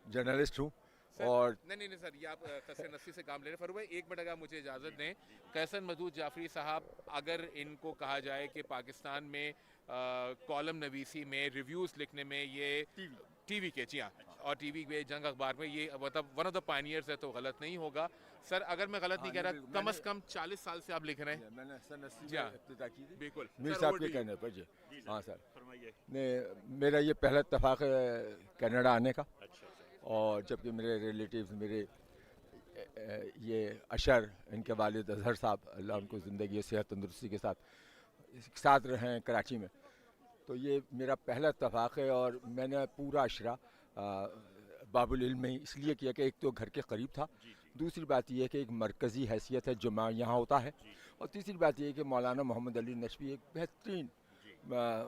जर्नलिस्ट हूँ और नहीं सर, ये आप कैसर नस्सी से काम ले रहे हैं। फरूक भाई एक मिनट अगर मुझे इजाज़त दें, कैसर मसूद जाफरी साहब, अगर इनको कहा जाए कि पाकिस्तान में कॉलम नवीसी में, रिव्यूज़ लिखने में, ये टीवी के, जी हाँ, और टीवी में, जंग अखबार में, ये मतलब वन ऑफ द पायनियर्स है, तो गलत नहीं होगा। सर अगर मैं गलत नहीं कह रहा, कम से कम 40 साल से आप लिख रहे हैं। मैंने सन 80 जी हाँ, में इब्तिदा की थी, बिल्कुल मीर सर, साहब over के to you। कहने पर जी। हाँ सर, फरमाइए। मेरा ये पहला इत्तेफाक है कनाडा आने का। और जबकि मेरे रिलेटिव्स, मेरे ये अशर, इनके वालिद अजहर साहब, अल्लाह उनको ज़िंदगी सेहत तंदुरुस्ती के साथ रहे हैं कराची में। तो ये मेरा पहला इत्तेफाक है। और मैंने पूरा अशरा बाबुल इल्म में इसलिए किया कि एक तो घर के करीब था, दूसरी बात यह है कि एक मरकज़ी हैसियत है जुमा यहाँ होता है, और तीसरी बात यह है कि मौलाना मोहम्मद अली नशवी एक बेहतरीन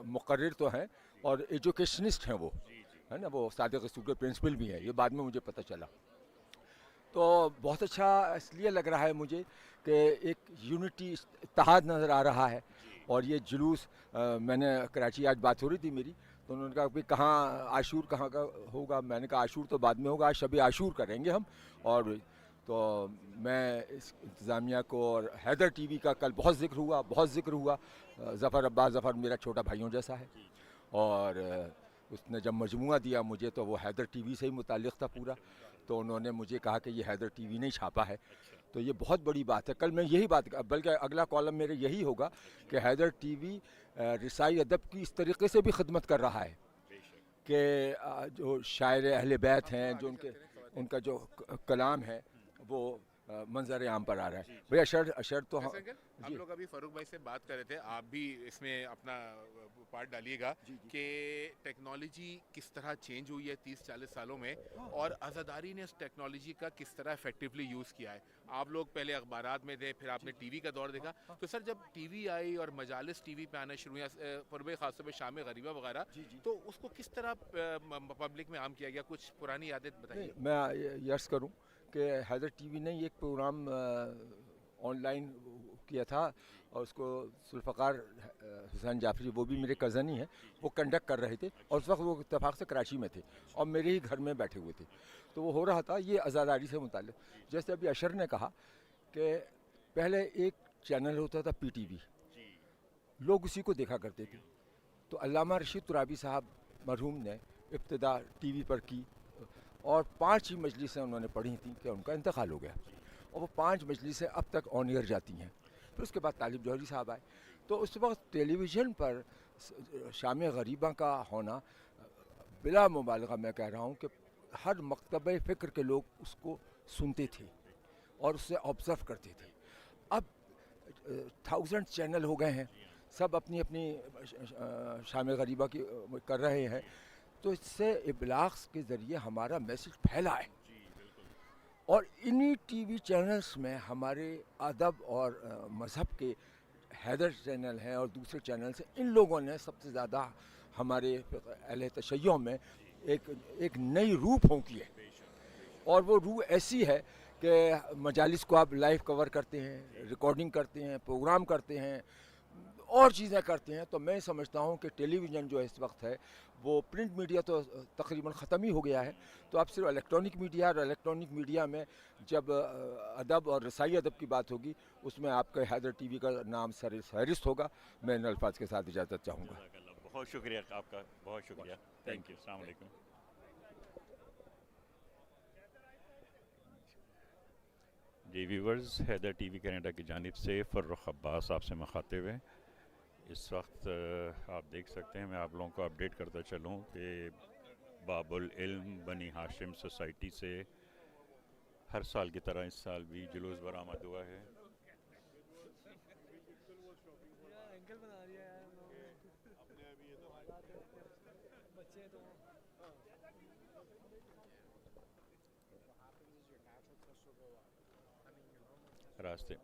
मुकर्रिर तो हैं और एजुकेशनिस्ट हैं, वो है ना, वो सादिक स्कूल के प्रिंसिपल भी हैं, ये बाद में मुझे पता चला। तो बहुत अच्छा इसलिए लग रहा है मुझे कि एक यूनिटी, इत्तेहाद नज़र आ रहा है। और ये जुलूस मैंने कराची आज बात हो रही थी मेरी, तो उन्होंने कहा कि कहाँ आशूर कहाँ का होगा, मैंने कहा आशूर तो बाद में होगा, आज शब आशूर करेंगे हम। और तो मैं इस इंतज़ामिया को, और हैदर टीवी का कल बहुत ज़िक्र हुआ। ज़फ़र अब्बास ज़फ़र मेरा छोटा भाइयों जैसा है, और उसने जब मजमूआ दिया मुझे तो वो हैदर टीवी से ही मुताल्लिक़ था पूरा। तो उन्होंने मुझे कहा कि ये हैदर टीवी ने छापा है, तो ये बहुत बड़ी बात है। कल मैं यही बात, बल्कि अगला कॉलम मेरे यही होगा कि हैदर टीवी रिसाई अदब की इस तरीके से भी खिदमत कर रहा है कि जो शायर अहले बैत हैं, जो उनका जो कलाम है वो मंजर आम पर आ रहा है। भैया अशर तो हम लोग अभी फ़ारूक भाई से बात कर रहे थे, आप भी इसमें अपना पार्ट डालिएगा कि टेक्नोलॉजी किस तरह चेंज हुई है 30-40 सालों में, और आज़ादारी ने इस टेक्नोलॉजी का किस तरह इफेक्टिवली यूज़ किया है। आप लोग पहले अखबारात में थे, फिर आपने टीवी का दौर देखा, तो सर जब टीवी आई और मजालिस टीवी पे आना शुरू हुआ, फ़ारूक भाई ख़ासतौर पर शाम गरीबा वगैरह, तो उसको किस तरह पब्लिक में आम किया गया, कुछ पुरानी यादें बताइए। मैं यर्स करूँ कि हैदर टीवी ने एक प्रोग्राम ऑनलाइन किया था, और उसको जुल्फ़कार हुसैन जाफरी, वो भी मेरे कज़न ही हैं, वो कंडक्ट कर रहे थे, और उस वक्त वो इत्तेफाक से कराची में थे और मेरे ही घर में बैठे हुए थे। तो वो हो रहा था ये आज़ादारी से मुताल्लिक़। जैसे अभी अशर ने कहा कि पहले एक चैनल होता था PTV, लोग उसी को देखा करते थे। तो अल्लामा रशीद तुराबी साहब मरहूम ने इब्तिदा टीवी पर की, और 5 ही मजलिसें उन्होंने पढ़ी थी कि उनका इंतकाल हो गया, और वो 5 मजलिसें अब तक ऑन एयर जाती हैं। फिर उसके बाद तालिब जौहरी साहब आए, तो उस वक्त टेलीविज़न पर शाम गरीबा का होना, बिला मुबालगा मैं कह रहा हूँ कि हर मकतबे फ़िक्र के लोग उसको सुनते थे और उससे ऑब्ज़र्व करते थे। अब 1000 चैनल हो गए हैं, सब अपनी अपनी शाम गरीबा की कर रहे हैं, तो इससे इब्लाग के ज़रिए हमारा मैसेज फैला है। और इन्हीं टीवी चैनल्स में हमारे अदब और मज़हब के हैदर चैनल हैं और दूसरे चैनल से, इन लोगों ने सबसे ज़्यादा हमारे अहले तशय्युह में एक नई रूह फूंकी है। और वो रूह ऐसी है कि मजालिस को आप लाइव कवर करते हैं, रिकॉर्डिंग करते हैं, प्रोग्राम करते हैं, और चीज़ें करते हैं। तो मैं समझता हूँ कि टेलीविज़न जो इस वक्त है वो प्रिंट मीडिया तो तकरीबन ख़त्म ही हो गया है, तो अब सिर्फ इलेक्ट्रॉनिक मीडिया, और इलेक्ट्रॉनिक मीडिया में जब अदब और रसाई अदब की बात होगी उसमें आपका हैदर टीवी का नाम फहरिस्त होगा। मैं इन अल्फाज के साथ इजाज़त चाहूँगा। बहुत शुक्रिया आपका, बहुत शुक्रिया, थैंक यू, अस्सलाम वालेकुम। जी व्यूवर्स, हैदर टीवी कनाडा की जानिब से फ़र्रुख अब्बास आपसे मुखातिब है। इस वक्त आप देख सकते हैं, मैं आप लोगों को अपडेट करता चलूँ कि बाबुल इल्म बनी हाशिम सोसाइटी से हर साल की तरह इस साल भी जुलूस बरामद हुआ है। रास्ते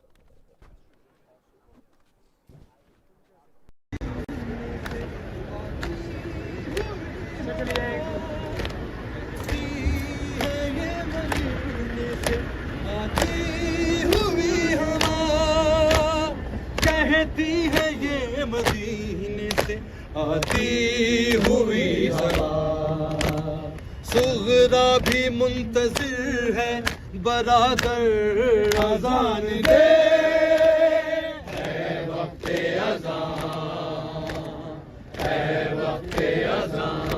कहती है ये मदीने से आती हुई हवा, सुगरा भी मुंतजिर है बरादर अज़ान दे, है वक्ते अज़ान, है वक्ते अज़ान,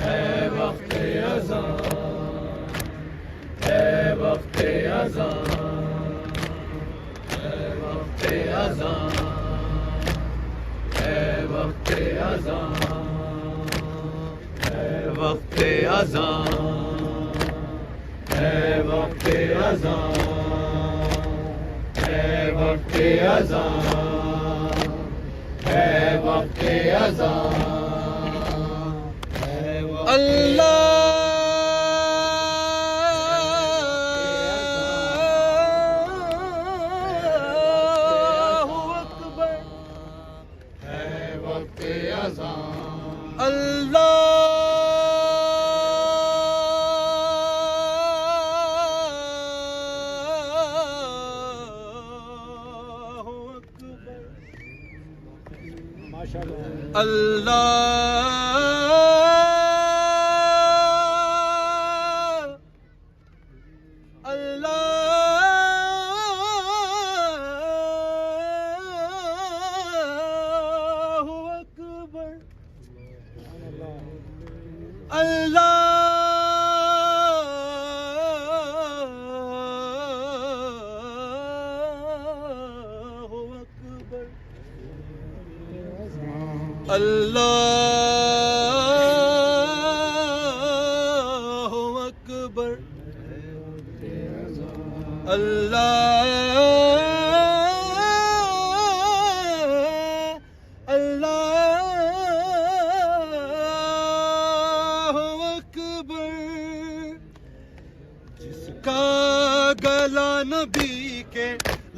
है वक्ते अज़ान, है वक्ते अज़ान, है वक्ते अज़ान, है वक्ते अज़ान, है वक्ते अज़ान, है वक्ते अज़ान, है वक्ते अज़ान, है वक्ते अज़ान, अल्लाह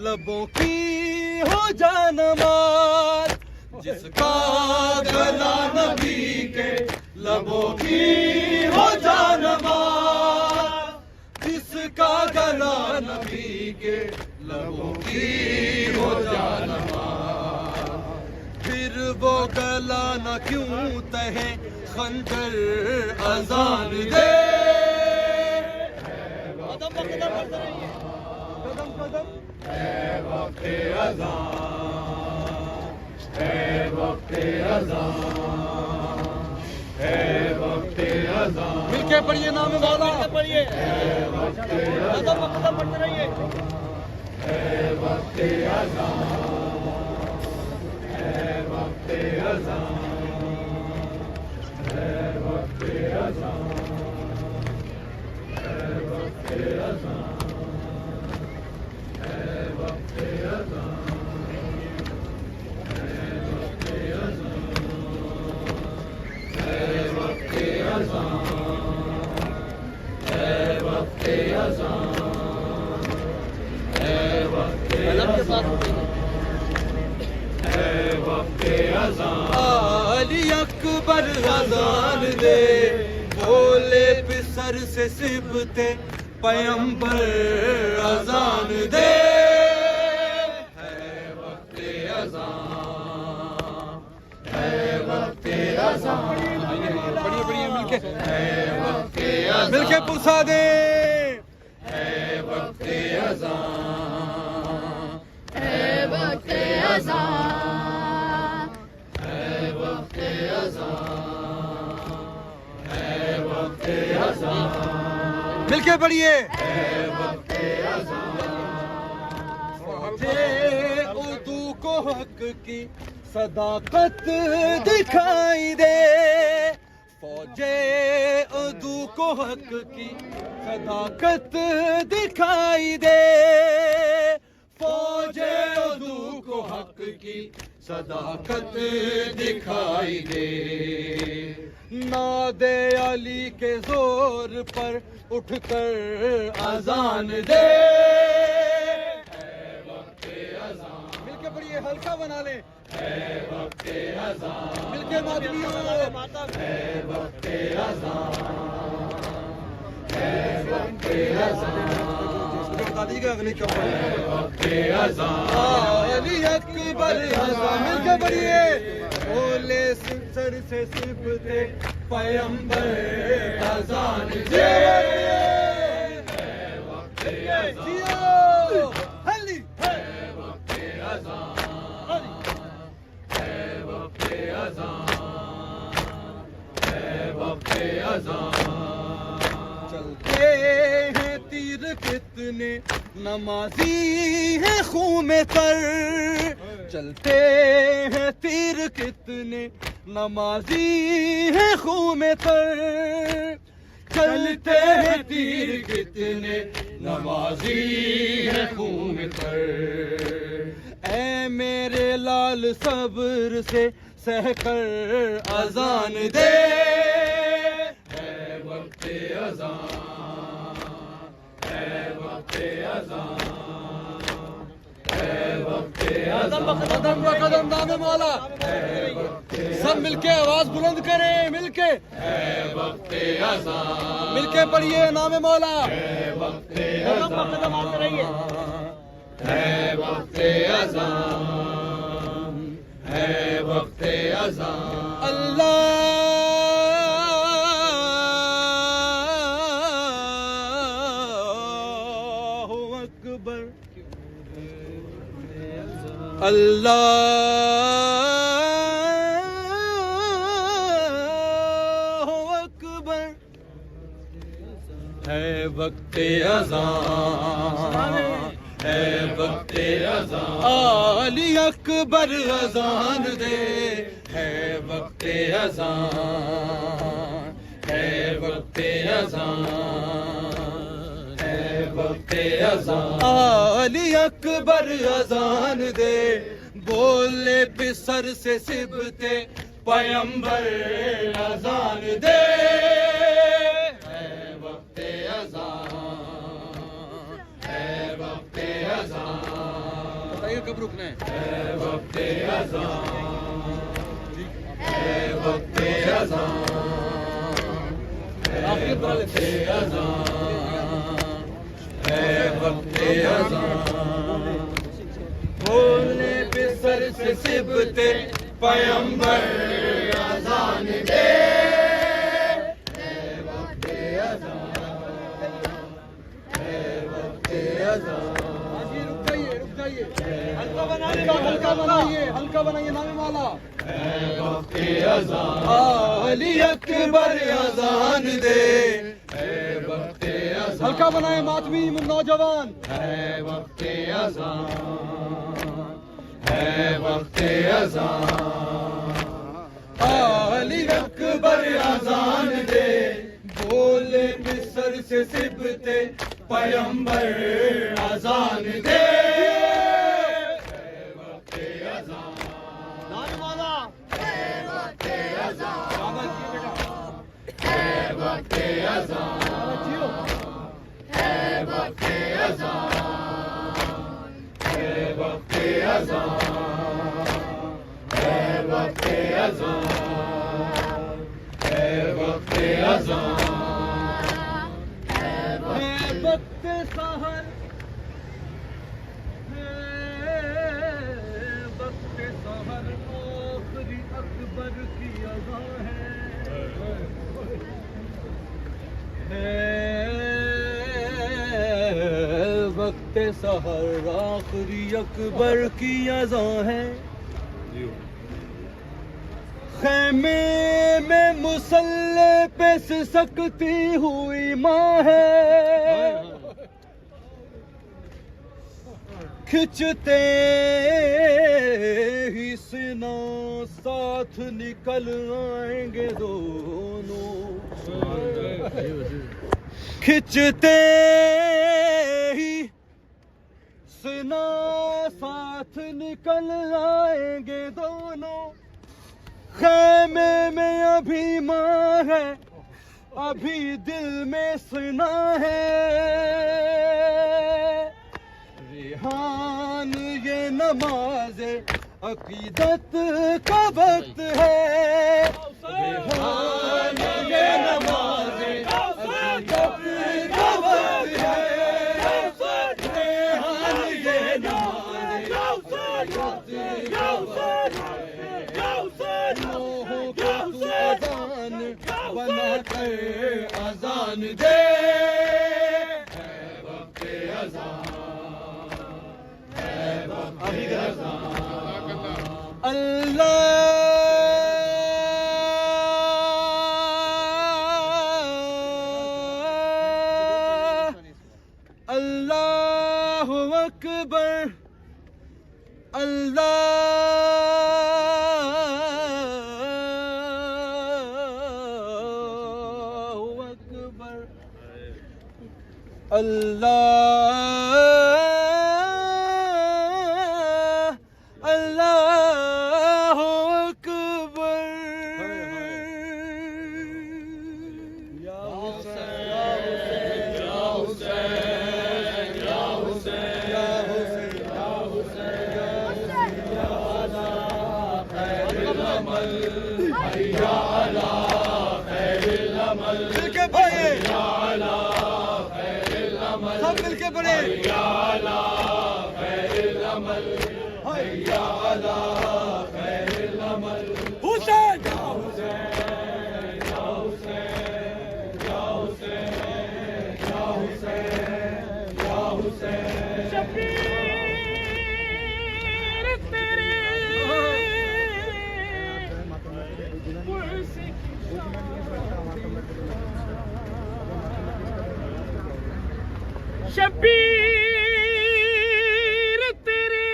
लबों की हो जानमार, जिसका गला नबी के लबों की हो जानमार, जिसका गला नबी के लबों की हो जानमार, फिर वो गला न क्यों तहे खंजर अजान दे, कदम कदम बढ़ते रहिए, कदम कदम, है वक्ते अज़ान, है वक्ते अज़ान, है वक्ते अज़ान, मिलके पढ़िए नाम मौला, मिलके पढ़िए, है वक्ते अज़ान, कदम पढ़ते रहिए, है वक्ते अज़ान, है वक्ते अज़ान, है वक्ते अज़ान, है वक्ते अज़ान, अली अकबर अज़ान दे, बोले पिसर से सिबते पैगंबर अज़ान दे, है वक्ते अज़ान, बढ़िया मिलके पुरसा दे। मिलके पढ़िए। उर्दू को हक की सदाकत दिखाई दे, फौजे उर्दू को हक की सदाकत दिखाई दे, फौजे उर्दू को हक की सदाकत दिखाई दे। नादे अली के जोर पर उठकर अजान दे। मिलके पढ़िए, हल्का बना ले। मिलके मातमियों। दादी का अगली अली अकबर मिलके पढ़िए। बोले सर से सिफते पैगंबर अजान दे। जियो हली चलते हैं तीर कितने नमाजी है खून में तर, चलते हैं तीर कितने नमाजी है खून में तर, चलते हैं तीर कितने नमाजी है खून में तर। ऐ मेरे लाल सब्र से सहकर अजान दे। है वक्त अजान, है वक्त अजान, है वक्त अजान। कदम पर कदम नामे मौला। सब मिलके आवाज बुलंद करें, मिलके। है वक्त अजान, मिलके पढ़िए नामे मौला। है वक्त अजान, है वक्त अजान, है वक्त अजान। अल्लाहु अकबर, अल्लाहु अकबर। है वक्त अजान, है वक्त अजान। अली अकबर अजान दे। है वक्त अजान, है वक्त अजान, है वक्त अजान। अली अकबर अजान दे। बोले पिसर से सिबते पैगंबर अजान दे। है वक्त अजान, है वक्त अजान। बताइए कब रुकना है? वक्त अजान, है वक्त अजान, है वक्त अजान, है वक्त अजान। बोले बिसर से सिबते पैगंबर अजान दे। है वक्त अजान, है वक्त अजान। रुक जाइए, हल्का बनाइए, हल्का बनाइए, हल्का बनाइए नामे वाला। है वक्त अजान, अली अकबर अजान दे। है वक्त अजान, हल्का बनाए मातमी नौजवान। है वक्त अजान, है वक्त अजान। अली अकबर अजान दे। बोले मिस्र से सिबते पैगंबर अजान दे। है वक्त अजान, नाम वाला। है वक्त अजान, है वक्त अजान, है वक्त अजान, है वक्त अजान, है वक्त अजान, है वक्त अजान, है वक्त सहर, है वक्त सहर। आखिरी अकबर अकबर की अज़ा है वक्त सहर आखिरी अकबर की अज़ा है खैमे में मुसल्ले पे सिसकती हुई माँ है खिंचते ही सीना साथ निकल आएंगे दोनों खिंचते ही सीना साथ निकल आएंगे दोनों खैमे में अभी माँ है अभी दिल में सीना है रेहान ये नमाज़े अकीदत का वक्त है रेहान ये नमाज़े अकीदत का वक्त है रेहान ये नमाज़े अकीदत का वक्त है लोगों को तू अज़ान बना कर अज़ान दे वक्त अज़ान अल्लाह अल्लाहु अकबर अल्लाहु अकबर अल्लाहु अकबर या हुसैन या हुसैन या हुसैन या हुसैन या हुसैन या अला खैरुल अमल या अला खैरुल अमल मिलके पढ़े या अला खैरुल अमल सब मिलके पढ़े या अला खैरुल अमल या अला खैरुल अमल हुसैन या हुसैन या हुसैन या हुसैन या हुसैन या हुसैन शबीर तेरे कुर्सी शबीर तेरे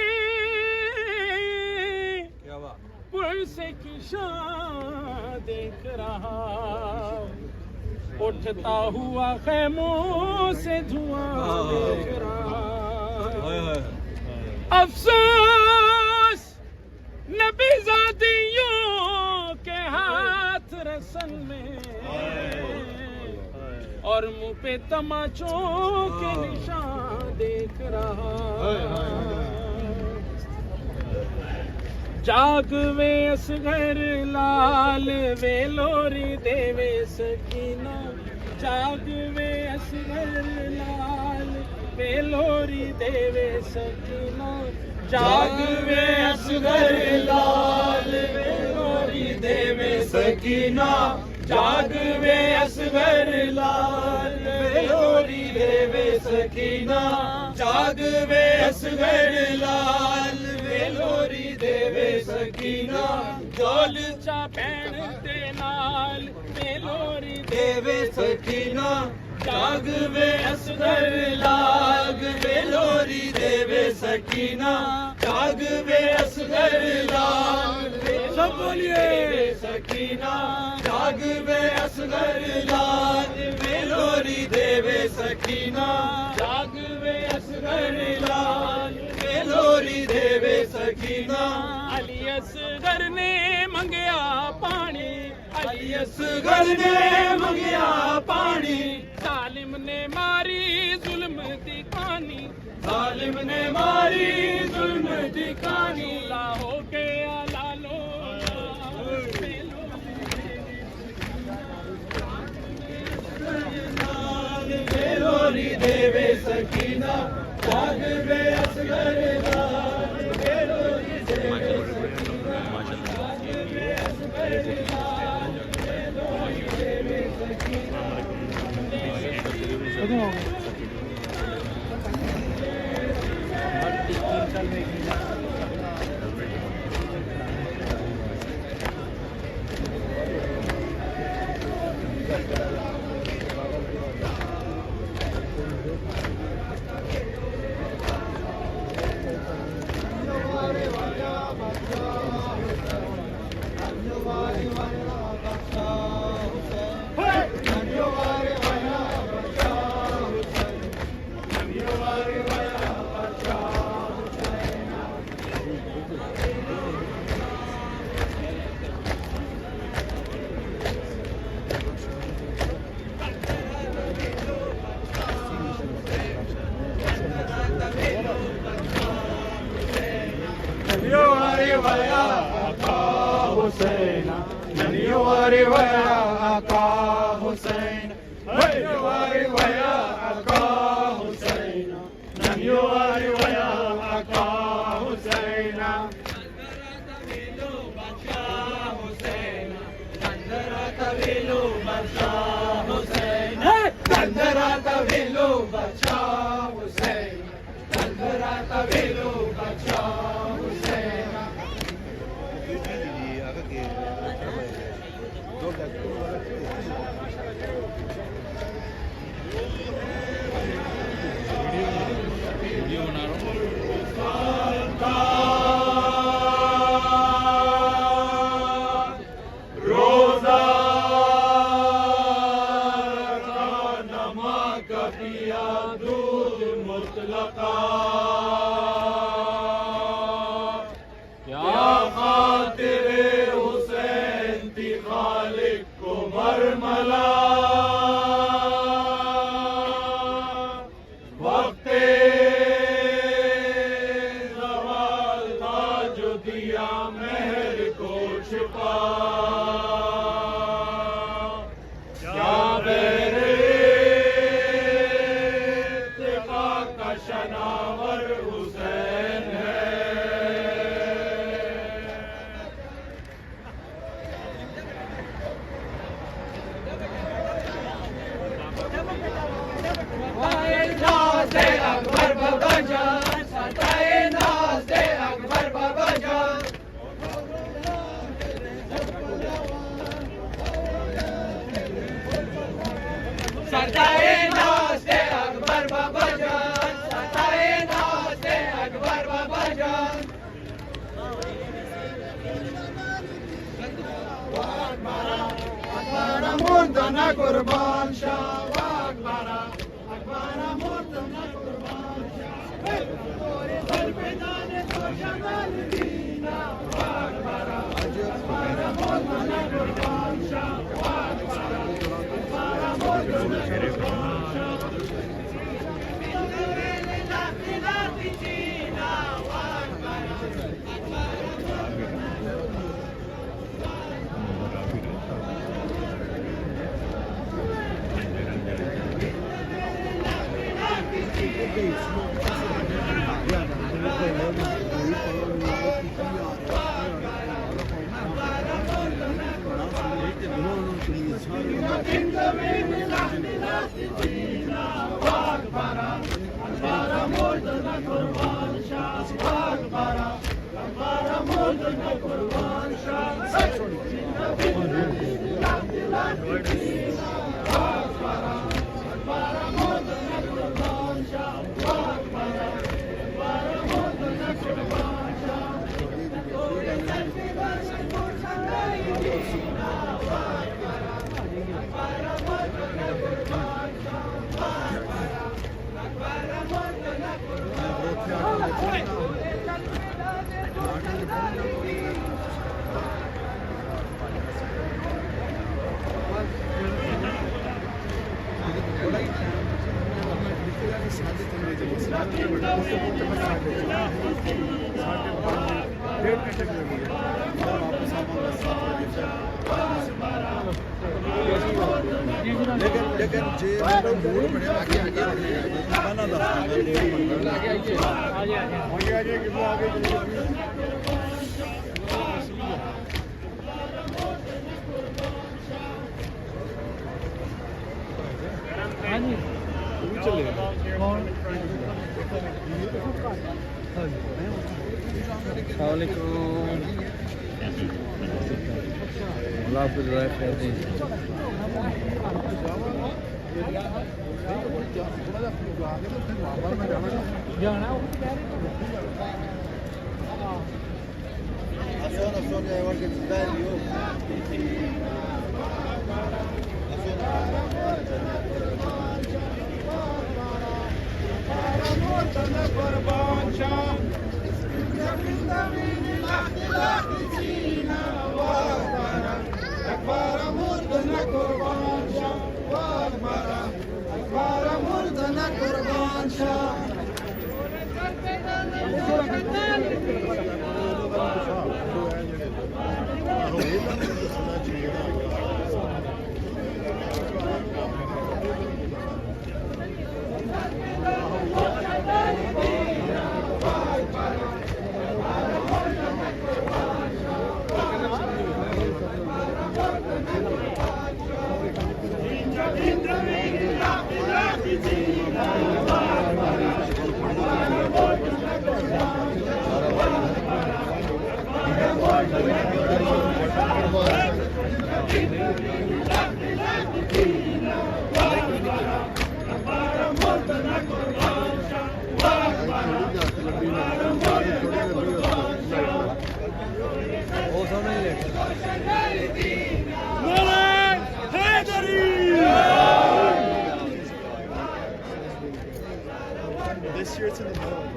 पुरसे की शान देख रहा उठता हुआ खैमों से धुआं देख रहा अफसोस नबी ज़ादियों के हाथ रसन में और मुंह पे तमाचों के निशान देख रहा जाग वे असगर लाल वे लोरी देवे सकीना जाग वे असगर लाल वे लोरी देवे सकीना जाग वे असगर लाल वे लोरी देवे सकीना जाग वे असगर लाल वे लोरी देवे सकीना जाग वे असगर लाल वे लोरी देवे सकीना जोल चा भैन दे नाल वे लोरी देवे सकीना जाग वे असगर लाग वे लोरी देवे सकीना जाग वे असगर लाग सब बोलिए सकीना जाग वे असगर लाग वे लोरी देवे सकीना जाग वे असगर लाग वे लोरी देवे सकीना अली असगर ने मंगया पानी अली असगर ने मंगया पानी जालिम ने मारी जुल्म दी कहानी जालिम ने मारी जुल्म दी कहानी लाहो के लालो लोरी देवे सकीना जाग वे असगर लाल लोरी देवे Sakina This year it's in the middle.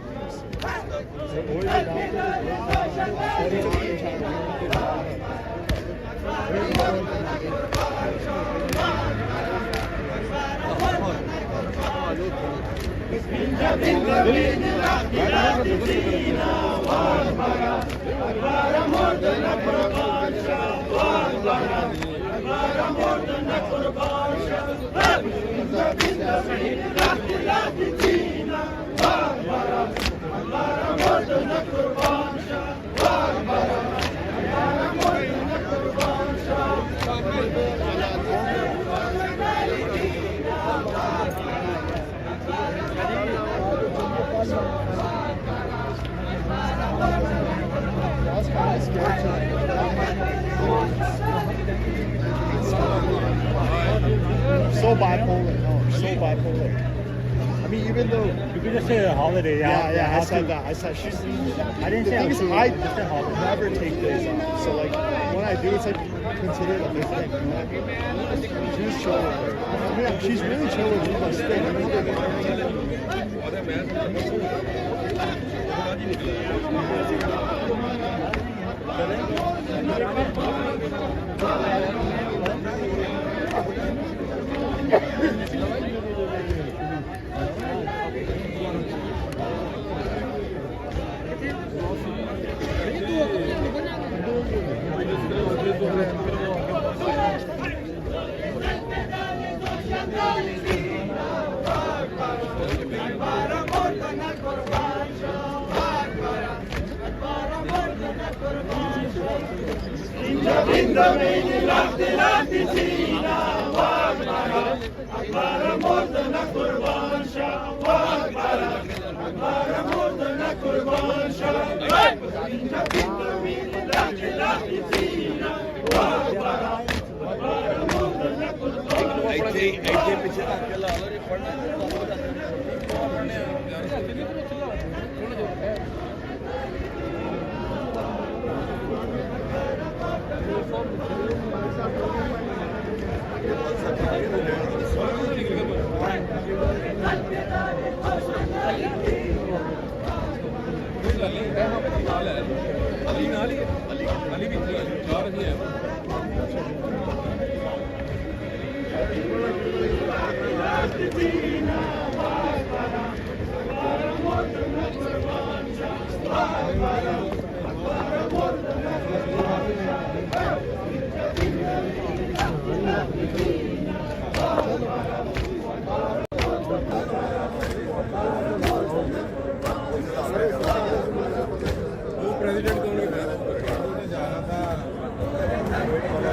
So bipolar, no, so bipolar. I mean, even though You could just say a holiday. yeah, I said that. I said she's. I didn't the say thing is, holiday. I Just say holiday. never take days off. So like when I do, it's like considered a big thing. You know what I mean? She's chill with her. I mean, she's really chill with me, but still, I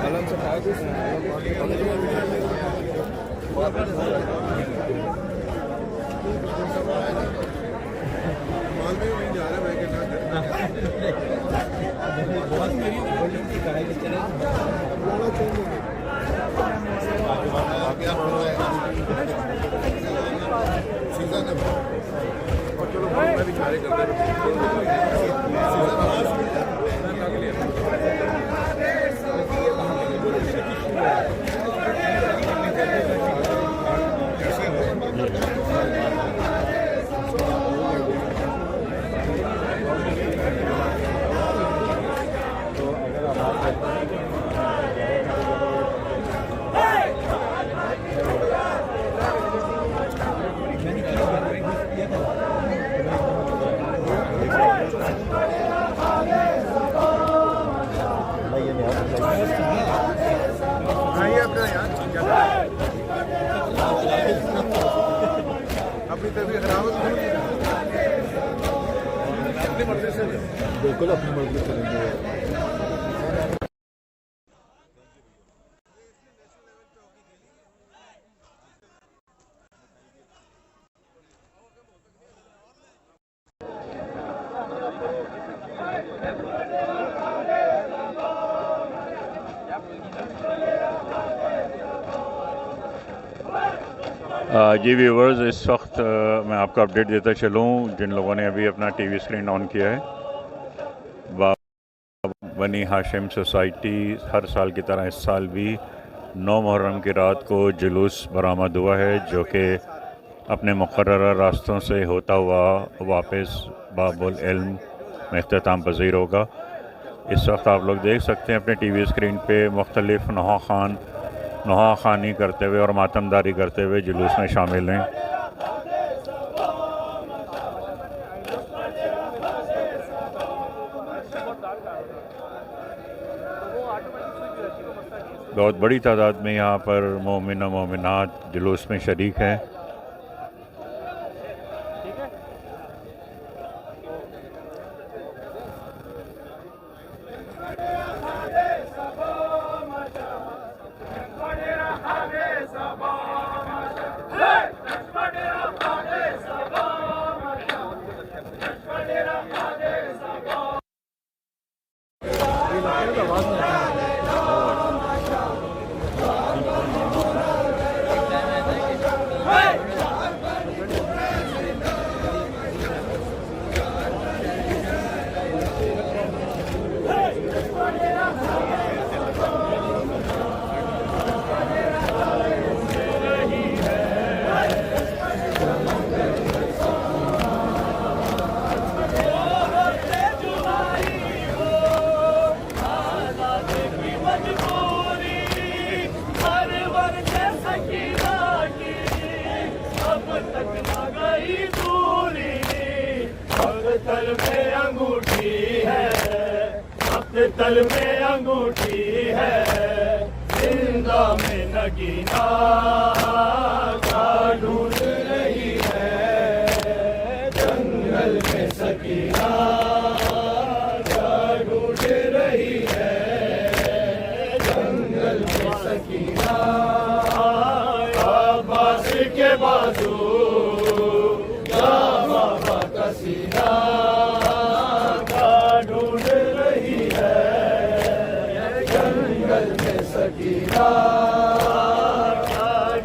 Alam sa pagos. अपनी तबीयत खराब बिल्कुल अपनी मर्जी करेंगे। जी व्यूवर्स, इस वक्त मैं आपको अपडेट देता चलूँ जिन लोगों ने अभी अपना टीवी स्क्रीन ऑन किया है। बनी हाशिम सोसाइटी हर साल की तरह इस साल भी 9 मुहर्रम की रात को जुलूस बरामद हुआ है, जो कि अपने मुकर्रर रास्तों से होता हुआ वापस बाबुल इल्म में इख्तिताम पज़ीर होगा। इस वक्त आप लोग देख सकते हैं अपने टीवी स्क्रीन पे मुख्तलिफ नौहाखानी करते हुए और मातमदारी करते हुए जुलूस में शामिल हैं। बहुत बड़ी तादाद में यहाँ पर मोमिन और मोमिनात जुलूस में शरीक हैं। तल में अंगूठी है, जिंदा में नगीना का ढूंढ रही है, जंगल में सकीना का ढूंढ रही है, जंगल में सकीना अब्बास के बाजू या बाबा का सीना सकीना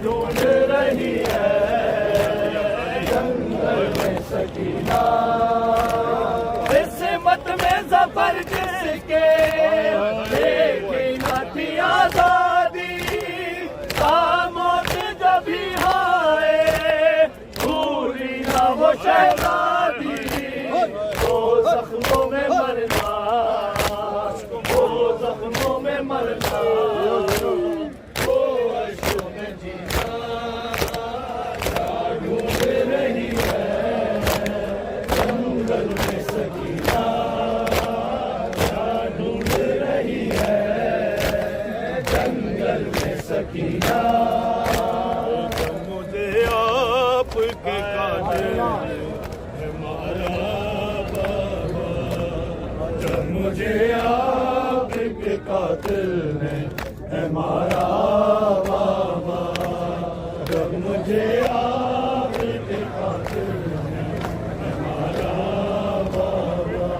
ढूंढ रही है, जंगल में सकीना। किस्मत में ज़फ़र जिसके देखी न थी आज़ादी, मौत जब भी आए भूली न वो शहज़ादी, वो ज़ख्मों में मरना, वो ज़ख्मों में मरना, वो अश्कों में जीना ढूंढ रही है, जंगल में सकीना ढूंढ रही है, जंगल में सकीना। मुझे आपके कातिल हमारा बाबा, जब मुझे आपके कातिल ने हमारा बाबा, जब मुझे आपके कातिल ने हमारा बाबा।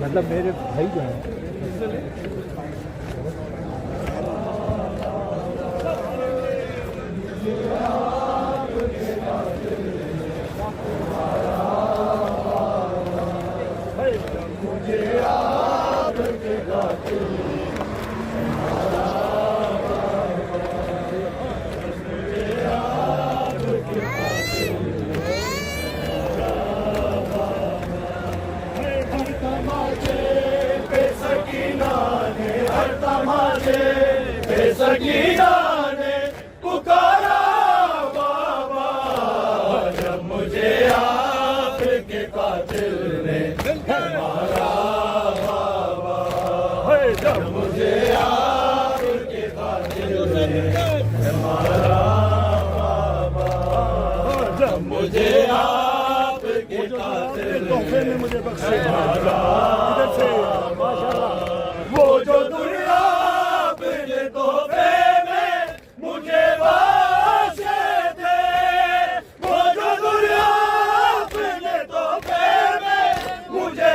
मतलब मेरे भाई जो हैं तोहफे में मुझे बख्शे इधर से माशाल्लाह वो जो दुनिया अपने तोहफे में मुझे बख्शे थे, वो जो दुनिया अपने तोहफे में मुझे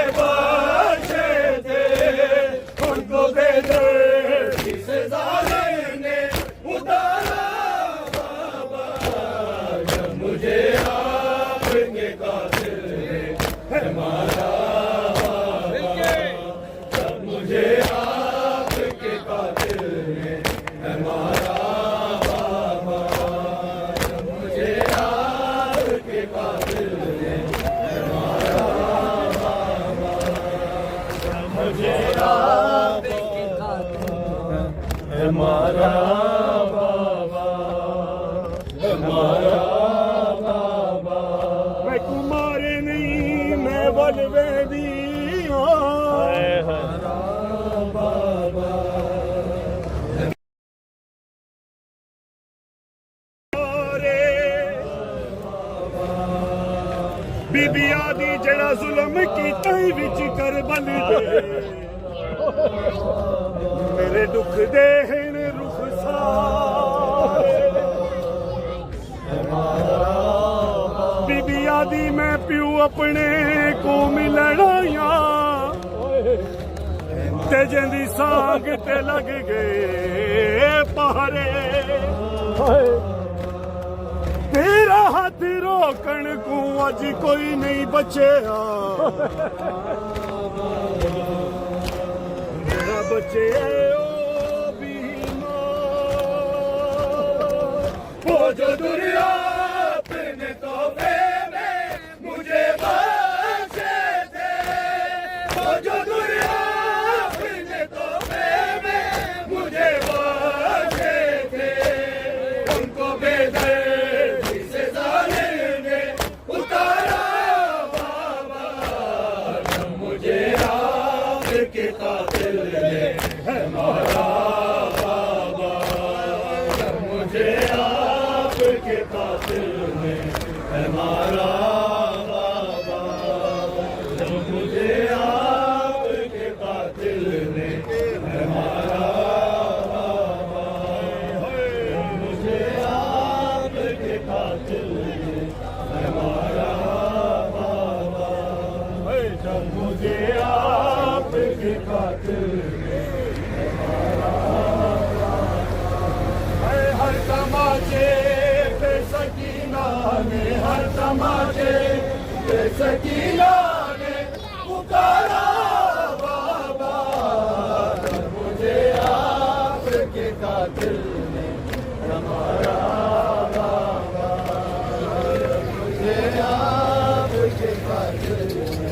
आपके कातिल ने है मारा बाबा, सब मुझे आपके कातिल ने है मारा बाबा, सब मुझे आपके कातिल ने है मारा बाबा, सब मुझे आपके कातिल है मारा बाबा, हमारा बाबा। मैं कुमारे नहीं मैं बलवे दी हमारा बाबा, बीबी आदि जड़ा जुल्म कीता विच करबल दे, मेरे दुख दे हन रुख सारे, बीबी आदि मैं प्यू अपने को मिलना ते जंदी सांग ते लग गए पहरे, तेरा हाथ रोकण को अज कोई नहीं बचे, मेरा बचे वो जो दुनिया अपने तोहफे में मुझे बख्शे थे, वो जो दुनिया अपने तोहफे में मुझे बख्शे थे, उनको बेदर्दी से जालिम ने उतारा बाबा, जब मुझे आपके कातिल ने है मारा बाबा, जब मुझे आपके कातिल ने है मारा बाबा, जब मुझे आपके कातिल ने है मारा बाबा, जब मुझे आपके कातिल ने है मारा बाबा, जब मुझे आपके कातिल ने है मारा बाबा, हर तमाचे पे सकीना ने, हर तमाचे पे सकीना ने पुकारा बाबा, जब मुझे आपके कातिल ने हमारा बाबा, जब मुझे आपके कातिल ने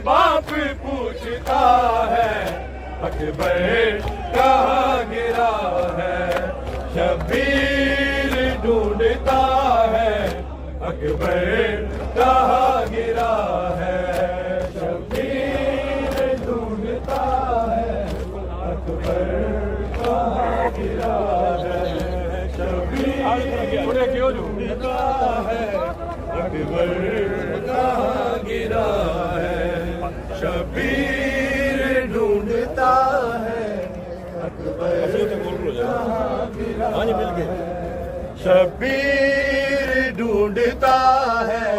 बाप पूछता है अकबर कहाँ गिरा शबीर ढूंढता है अकबर कहाँ गिरा है शबीर ढूंढता है अकबर कहाँ गिरा है शबीर ढूंढता है अकबर कहाँ गिरा है शबीर ढूंढता है अकबर कहाँ गिरा है शबीर ढूंढता है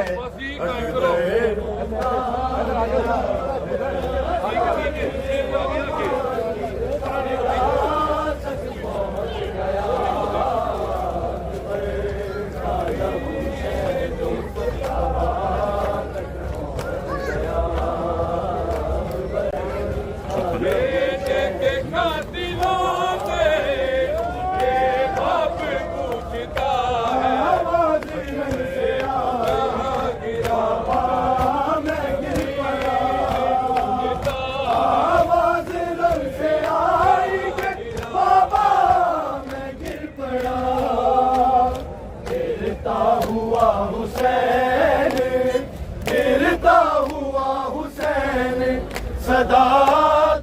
सदा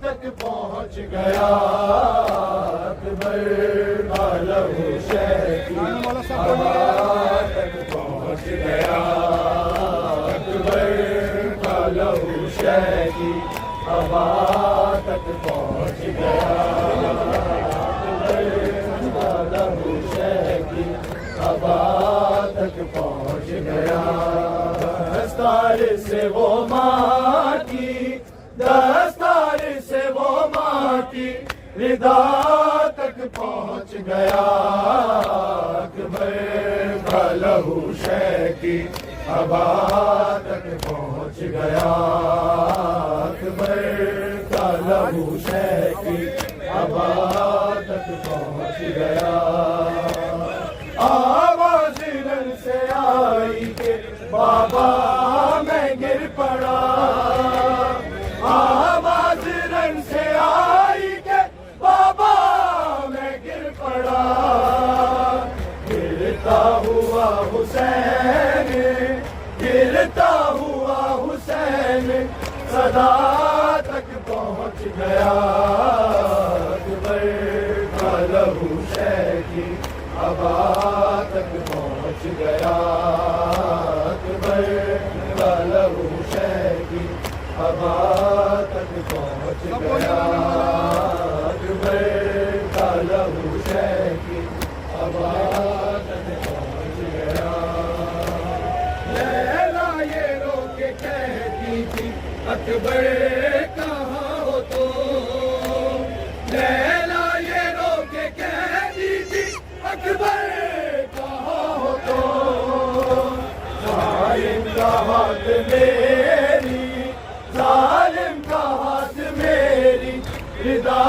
तक पहुंच गया अकबर का लहू शहकी हवा तक पहुंच गया अकबर का लहू शहकी हवा तक पहुंच गया अकबर का लहू शहकी हवा तक पहुंच गया दस्तार से वो माटी दस्तार से वो माटी रिदा तक पहुंच गया अकबर का लहू शहकी हवा तक पहुंच गया अकबर का लहू शहकी हवा तक पहुंच गया आवाज रन से आई के बाबा मैं गिर पड़ा आवाज रन से आई के बाबा मैं गिर पड़ा गिरता हुआ हुसैन गिरता हुआ हुसैन सदा तक पहुंच गया अकबर का लहू शहकी हवा तक पहुंच गया अकबर का लहू शहकी हवा तक पहुंच गया अकबर का लहू शहकी हवा तक पहुंच गया लैला ये रो के कहती थी अकबर कहाँ हो तो लैला ये रो के कहती थी अकबर कहाँ हो तो जालिम का हाथ मेरी जालिम का हाथ मेरी रिदा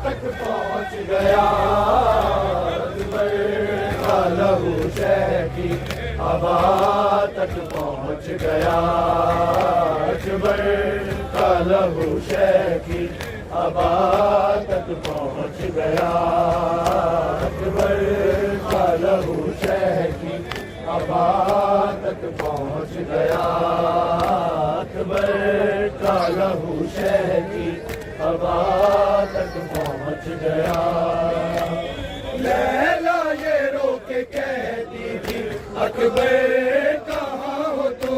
तक पहुंच गया अकबर का लहू शहकी हवा तक पहुंच गया अकबर का लहू शहकी हवा तक पहुंच गया अकबर का लहू शहकी हवा तक पहुंच गया अकबर का लहू शहकी हवा तक पहुंच गया लैला ये रो के कहती थी अकबर कहाँ हो तो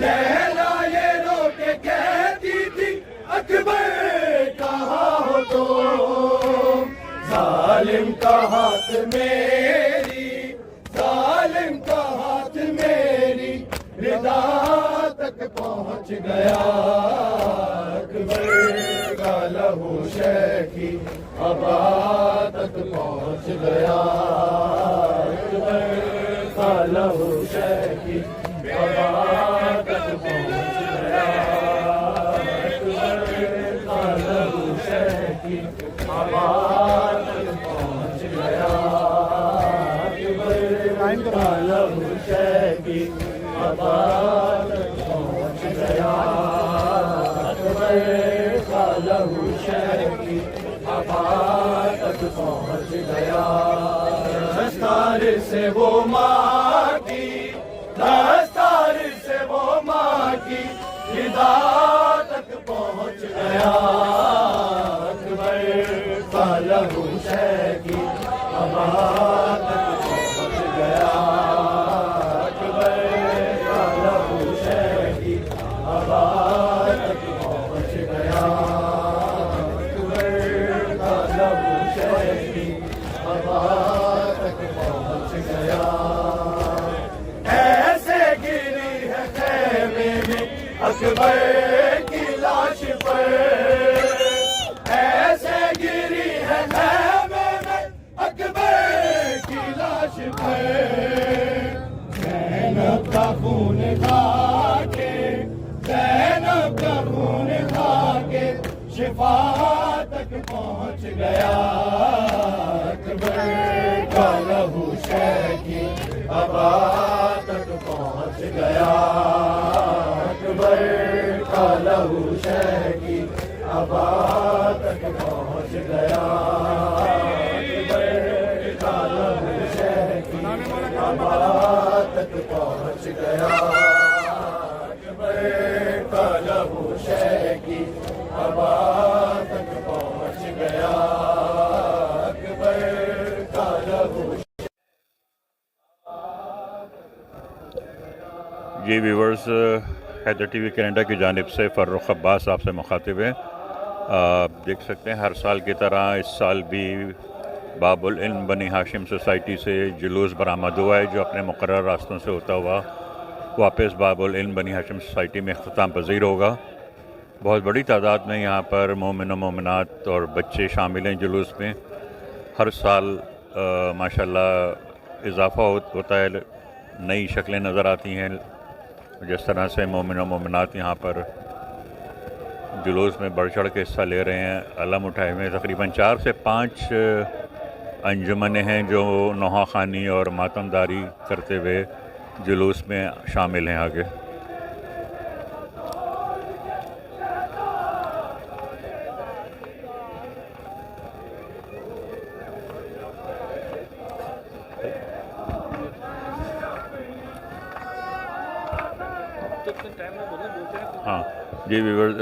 लैला ये रो के कहती थी अकबर कहाँ हो तो जालिम का हाथ मेरी जालिम का हाथ मेरी रिदा तक पहुंच गया अकबर का लहू शहकी हवा तक पहुंच गया अकबर का लहू शहकी हवा तक पहुंच गया अकबर का लहू शहकी हवा तक पहुंच गया अकबर का लहू शहकी हवा तक पहुंच गया अकबर का लहू शहकी हवा तक तक पहुँच गया। दस्तार से वो माँ की, दस्तार से वो माँ की फिदा तक पहुँच गया। अकबर का लहू शहकी हवा तक पहुँच गया। अकबर का लहू शहकी हवा तक पहुँच गया। अकबर का लहू शहकी हवा तक पहुँच गया। ऐसे गिरी है खैमे में अकबर की लाश पर, ऐसे गिरी है खैमे में अकबर की लाश पर। ज़ैनब का खून खा के, ज़ैनब का खून खा के शिफा तक पहुँच गया। अकबर का लहू शहकी हवा तक पहुँच गया। अकबर का लहू शहकी हवा तक पहुँच गया। अकबर का लहू शहकी हवा तक पहुँच गया। अकबर का लहू शहकी हवा तक पहुँच गया। अकबर का लहू। जी व्यूवर्स, हैदर टीवी कनाडा की जानिब से फ़र्रुख अब्बास आपसे मुखातिब है। आप देख सकते हैं हर साल की तरह इस साल भी बाबुल इल्म बनी हाशिम सोसाइटी से जुलूस बरामद हुआ है, जो अपने मुकर्रर रास्तों से होता हुआ वापस बाबुल इल्म बनी हाशिम सोसाइटी में अख्ताम पज़ीर होगा। बहुत बड़ी तादाद में यहाँ पर मोमिन व मोमिनात और बच्चे शामिल हैं जुलूस में। हर साल माशाल्लाह इजाफ़ा होता है, नई शक्लें नज़र आती हैं। जिस तरह से मोमिन व मोमिनात यहाँ पर जुलूस में बढ़ चढ़ के हिस्सा ले रहे हैं, अलम उठाए हुए। तकरीबन 4 से 5 अंजुमनें हैं जो नौहाखानी और मातमदारी करते हुए जुलूस में शामिल हैं। आगे हाँ जी व्यूअर्स,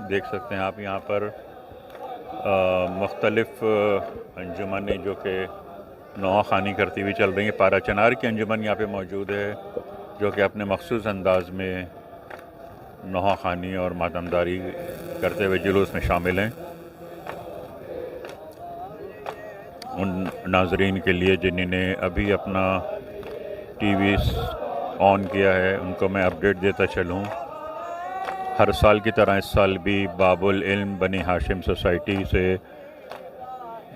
देख सकते हैं आप यहाँ पर मुख्तलिफ़ अंजुमनें जो कि नौखानी करती हुई चल रही हैं। पारा चनार की अंजुमन यहाँ पे मौजूद है जो कि अपने मखसूस अंदाज में नौखानी और मातमदारी करते हुए जुलूस में शामिल हैं। उन नाजरीन के लिए जिन्होंने अभी अपना टीवी ऑन किया है उनको मैं अपडेट देता चलूँ। हर साल की तरह इस साल भी बाबुल इल्म बनी हाशिम सोसाइटी से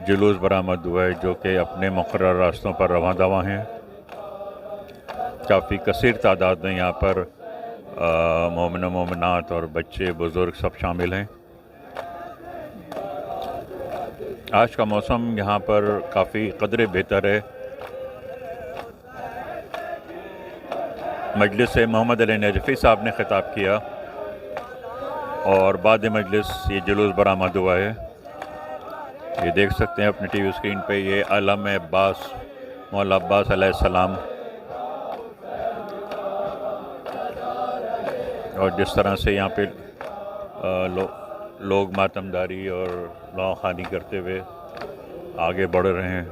जुलूस बरामद हुआ है जो कि अपने मुकर्रर रास्तों पर रवां दवा हैं। काफ़ी कसीर तादाद में यहाँ पर मोमिन मोमिनात और बच्चे बुज़ुर्ग सब शामिल हैं। आज का मौसम यहाँ पर काफ़ी कदरे बेहतर है। मजलिस से मोहम्मद अली नजफ़ी साहब ने ख़िताब किया और बाद मजलिस ये जुलूस बरामद हुआ है। ये देख सकते हैं अपने टीवी स्क्रीन पे, ये अलम अब्बास मौला अब्बास अलैहिस्सलाम, और जिस तरह से यहाँ पे लोग मातमदारी और नौखानी करते हुए आगे बढ़ रहे हैं।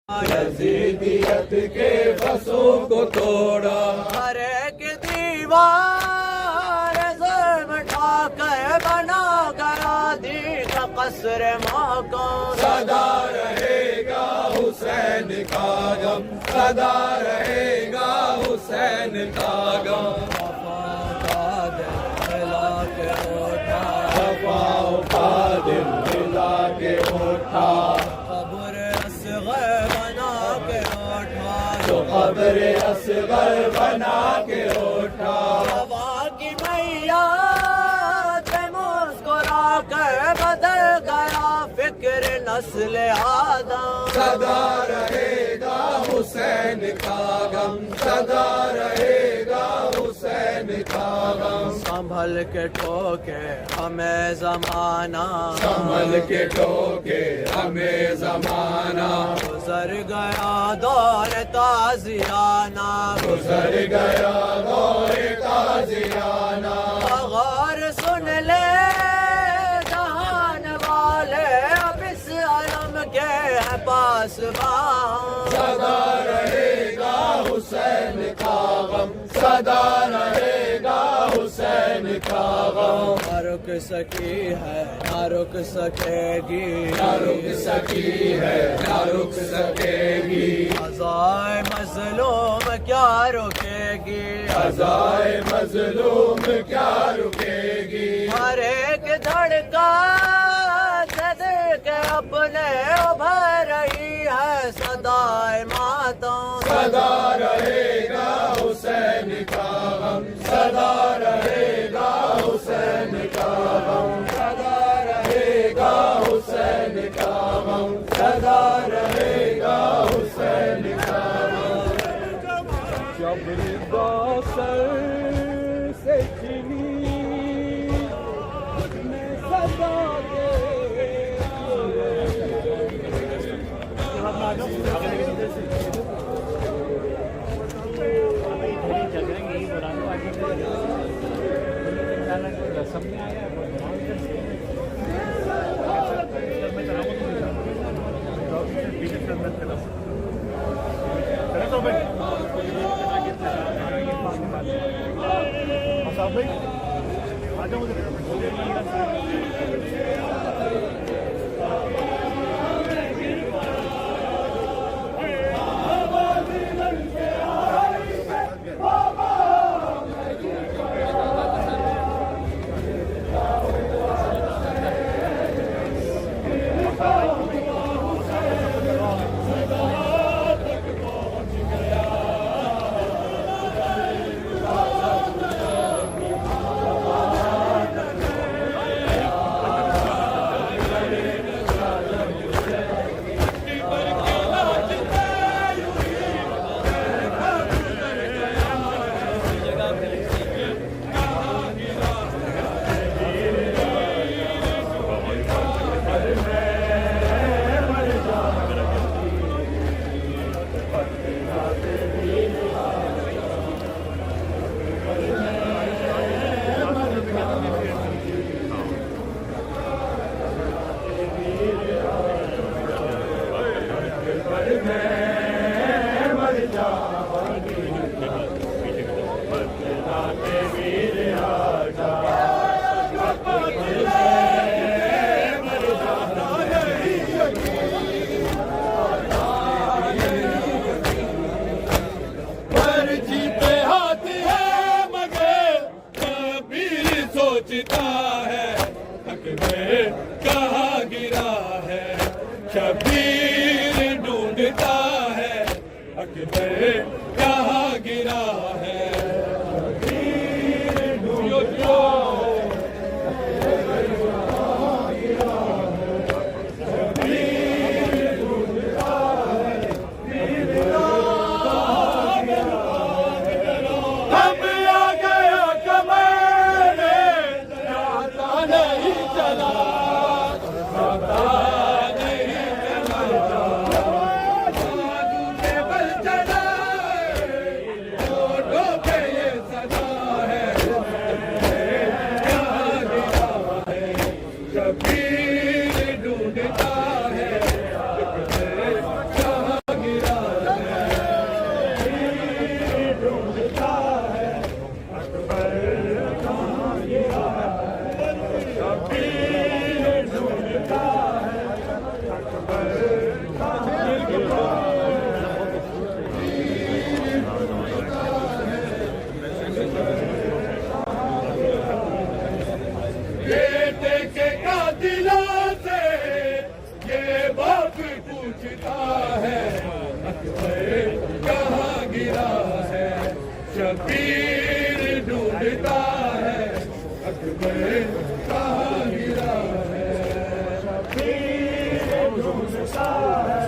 यज़ीदियत के फसों को तोड़ा, हर एक दीवार ज़ुल्म ठाकर बना गया दीन क़स्र मौका। सदा रहेगा हुसैन का गम, सदा रहेगा हुसैन का गम। वफ़ाओं का दिल मिला के उठा, क़ब्र असग़र बना के उठा। हवा की मैया से मुस्कुरा कर बदल गया फिक्र नस्ल आदम। सदा रहेगा हुसैन का गम, सदा रहेगा हुसैन का गम। संभल के ठोके हमें जमाना, संभल के ठोके हमें जमाना। गुजर गया दौर ताजियाना, गुजर गया दौर ताजियाना। गौर सुन ले जहान वाले, अब इस आलम के है पास सदा रहेगा हुसैन का गम, सदा रहेगा हुसैन का गम। ना रुक सकी है ना रुक सकेगी, ना रुक सकी है ना रुक सकेगी। अज़ाए मज़लूम क्या रुकेगी, अज़ाए मज़लूम क्या रुकेगी। हर एक धड़का सदके अपने उभर रही है सदाए मातम। सदा रहेगा हुसैन का गम, सदा रहेगा हुसैन का गम। सदा रहेगा हुसैन का गम, सदा रहेगा हुसैन का गम। जब सर से चिनी मैं सदा सोचता है हक में कहाँ गिरा है, शबीर ढूंढता है हक में कहाँ गिरा है। शबीर ढूंढता कहाँ गिरा है, शबीर ढूंढता है अकबर कहाँ गिरा है। शबीर ढूंढता है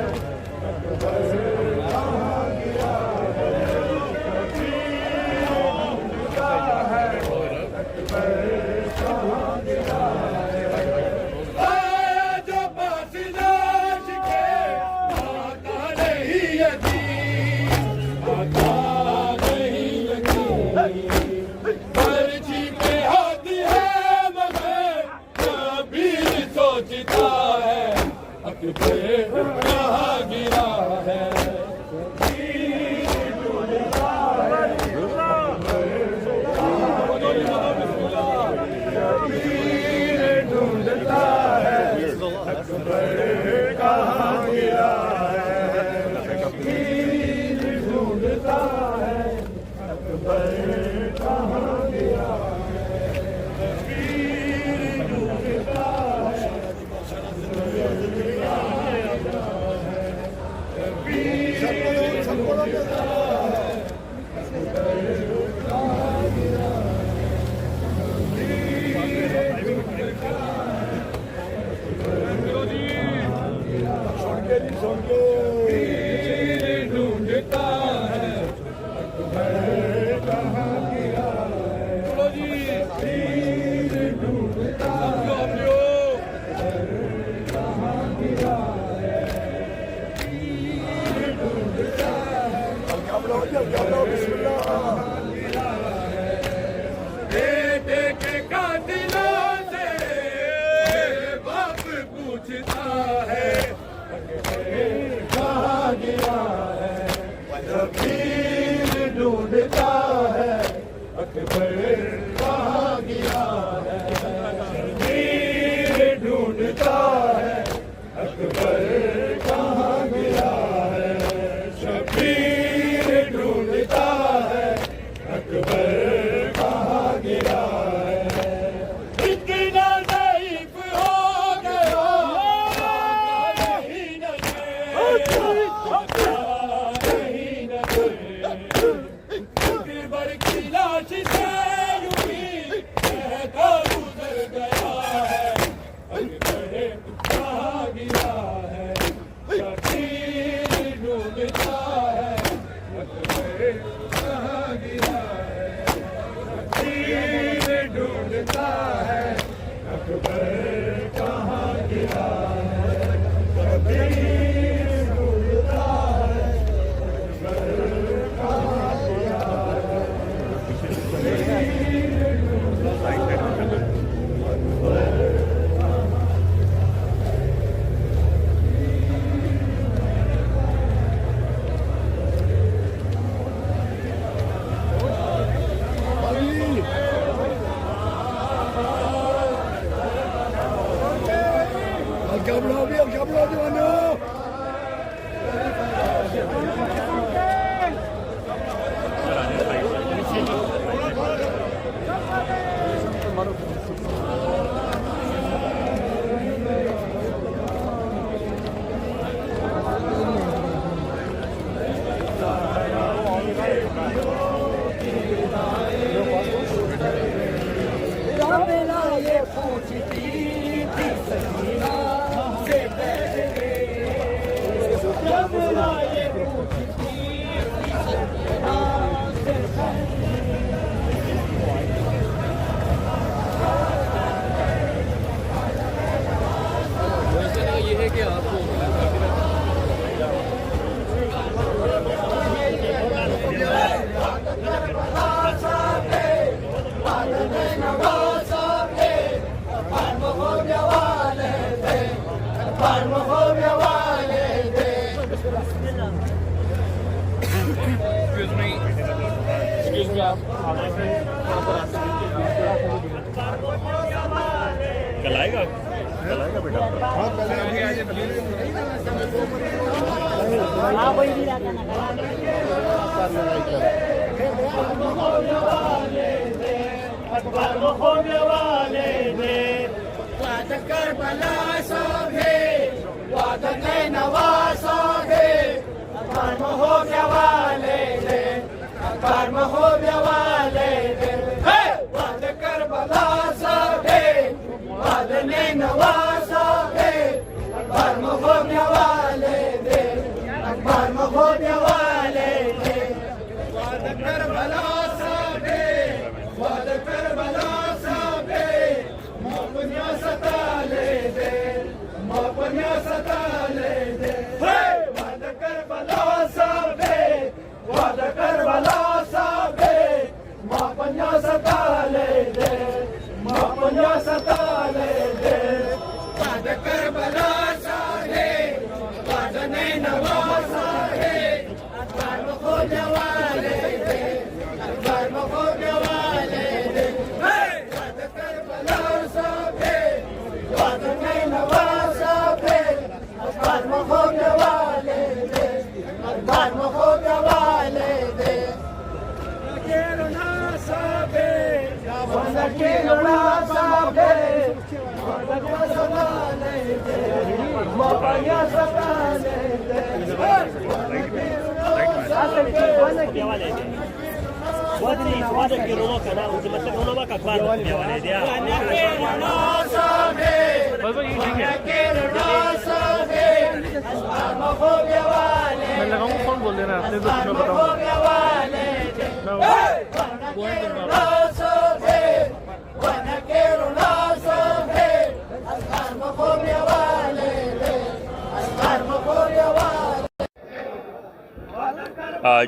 मैं लगाऊंगा फोन, बोल देना अपने दोस्त में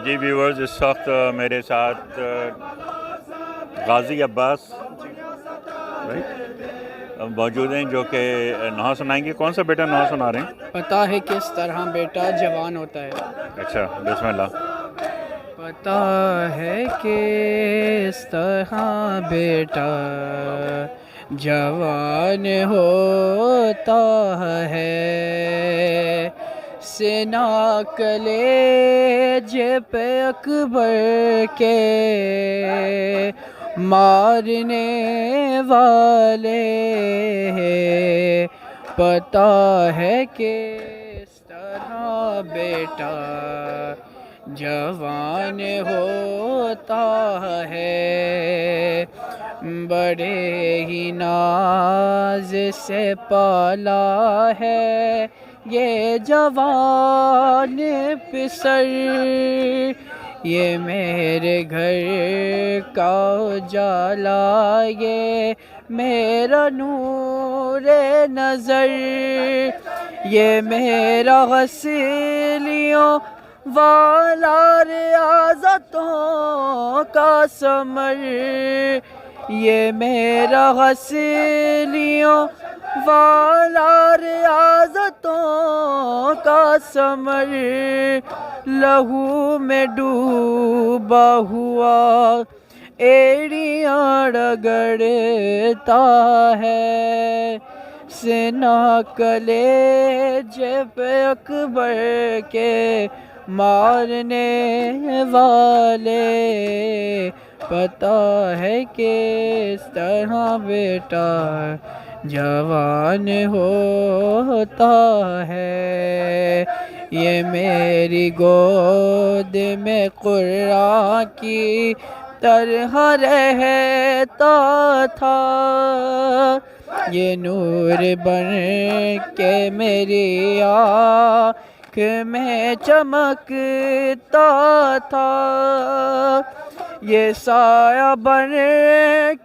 जी व्यूवर्स, इस वक्त मेरे साथ गाजी अब्बास मौजूद हैं जो कि नहा सुनाएंगे। कौन सा बेटा नहा सुना रहे हैं? पता है किस तरह बेटा जवान होता है। अच्छा, बिस्मिल्लाह। पता है किस तरह बेटा जवान होता है, सिना कलेज पे अकबर के मारने वाले। पता है किस तरह बेटा जवान होता है, बड़े ही नाज से पाला है ये जवान पिसर, ये मेरे घर का उजाला, ये मेरा नूर नज़र, ये मेरा गसीलियों वाला रियाज़तों का समर, ये मेरा गसीलियों वाला रियाज़तों का समर, लहू में डूबा हुआ एड़ियाँ रगड़ता है, सिना कलेज पे अकबर के मारने वाले। पता है किस तरह बेटा जवान होता है, ये मेरी गोद में कुर्रा की तरह रहता था, ये नूर बन के मेरी आँख में चमकता था, ये साया बन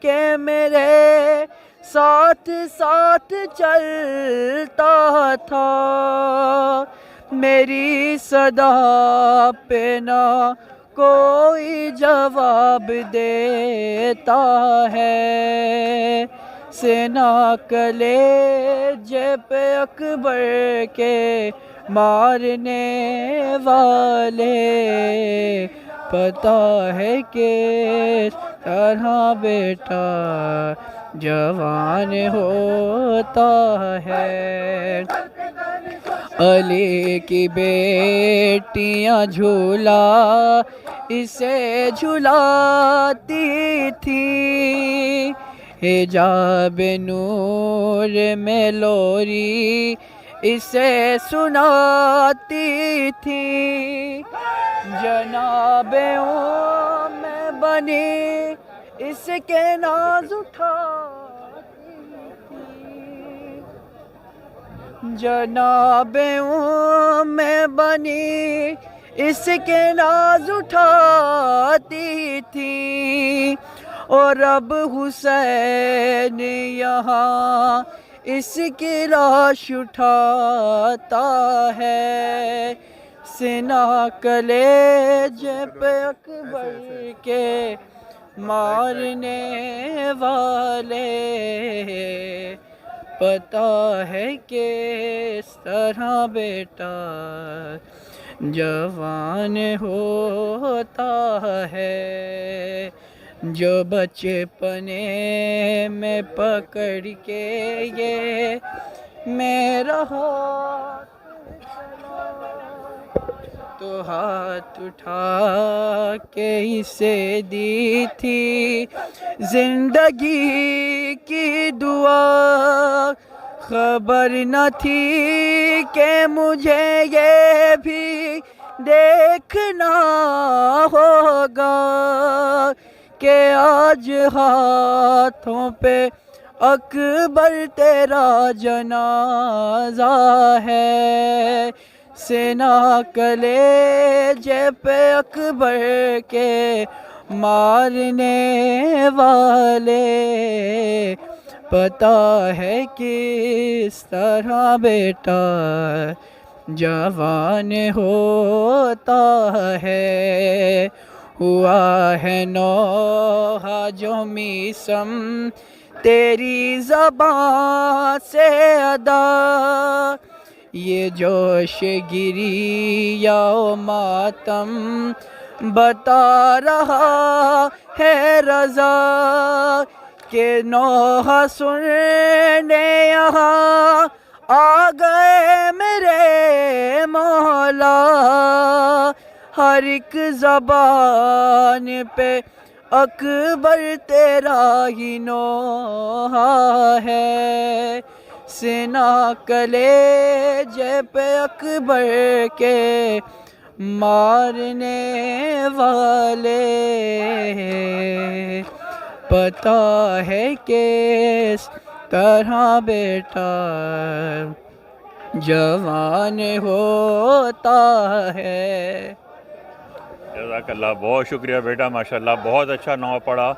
के मेरे साथ साथ चलता था, मेरी सदा पे ना कोई जवाब देता है, सिना कलेज पे अकबर के मारने वाले। पता है किस तरह बेटा जवान होता है, अली की बेटियां झूला इसे झुलाती थी, हिजाब नूर में लोरी इसे सुनाती थी, जनाबे में बनी इसके नाज उठाती थी, जनाबे में बनी इसके नाज उठाती थी, और अब हुसैन यहाँ इसकी लाश उठाता है, सिना कलेज पे अकबर के मारने वाले। पता है किस तरह बेटा जवान होता है, जो बचपने में पकड़ के ये मेरा हाथ तो हाथ उठा के इसे दी थी जिंदगी की दुआ, खबर न थी कि मुझे ये भी देखना होगा कि आज हाथों पे अकबर तेरा जनाजा है, सेना कलेजे पे अकबर के मारने वाले, पता है किस तरह बेटा जवान होता है। हुआ है नौहा जो मीसम तेरी ज़बान से अदा, ये जोश गिरी या मातम बता रहा है रज़ा, के नौहा सुनने यहाँ आ गए मेरे मौला, हर एक ज़बान पे अकबर तेरा ही नौहा है, सेना कलेजे पे अकबर के मारने वाले, पता है किस तरह बेटा जवान होता है। जज़ाकल्लाह, बहुत शुक्रिया बेटा, माशाल्लाह बहुत अच्छा नौ पढ़ा।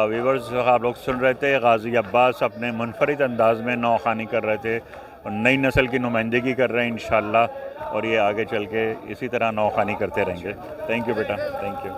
व्यूवर्स, आप लोग सुन रहे थे गाज़ी अब्बास अपने मुनफरिद अंदाज में नौ ख़ानी कर रहे थे और नई नस्ल की नुमाइंदगी कर रहे हैं इंशाल्लाह, और ये आगे चल के इसी तरह नौ ख़ानी करते रहेंगे। थैंक यू बेटा, थैंक यू।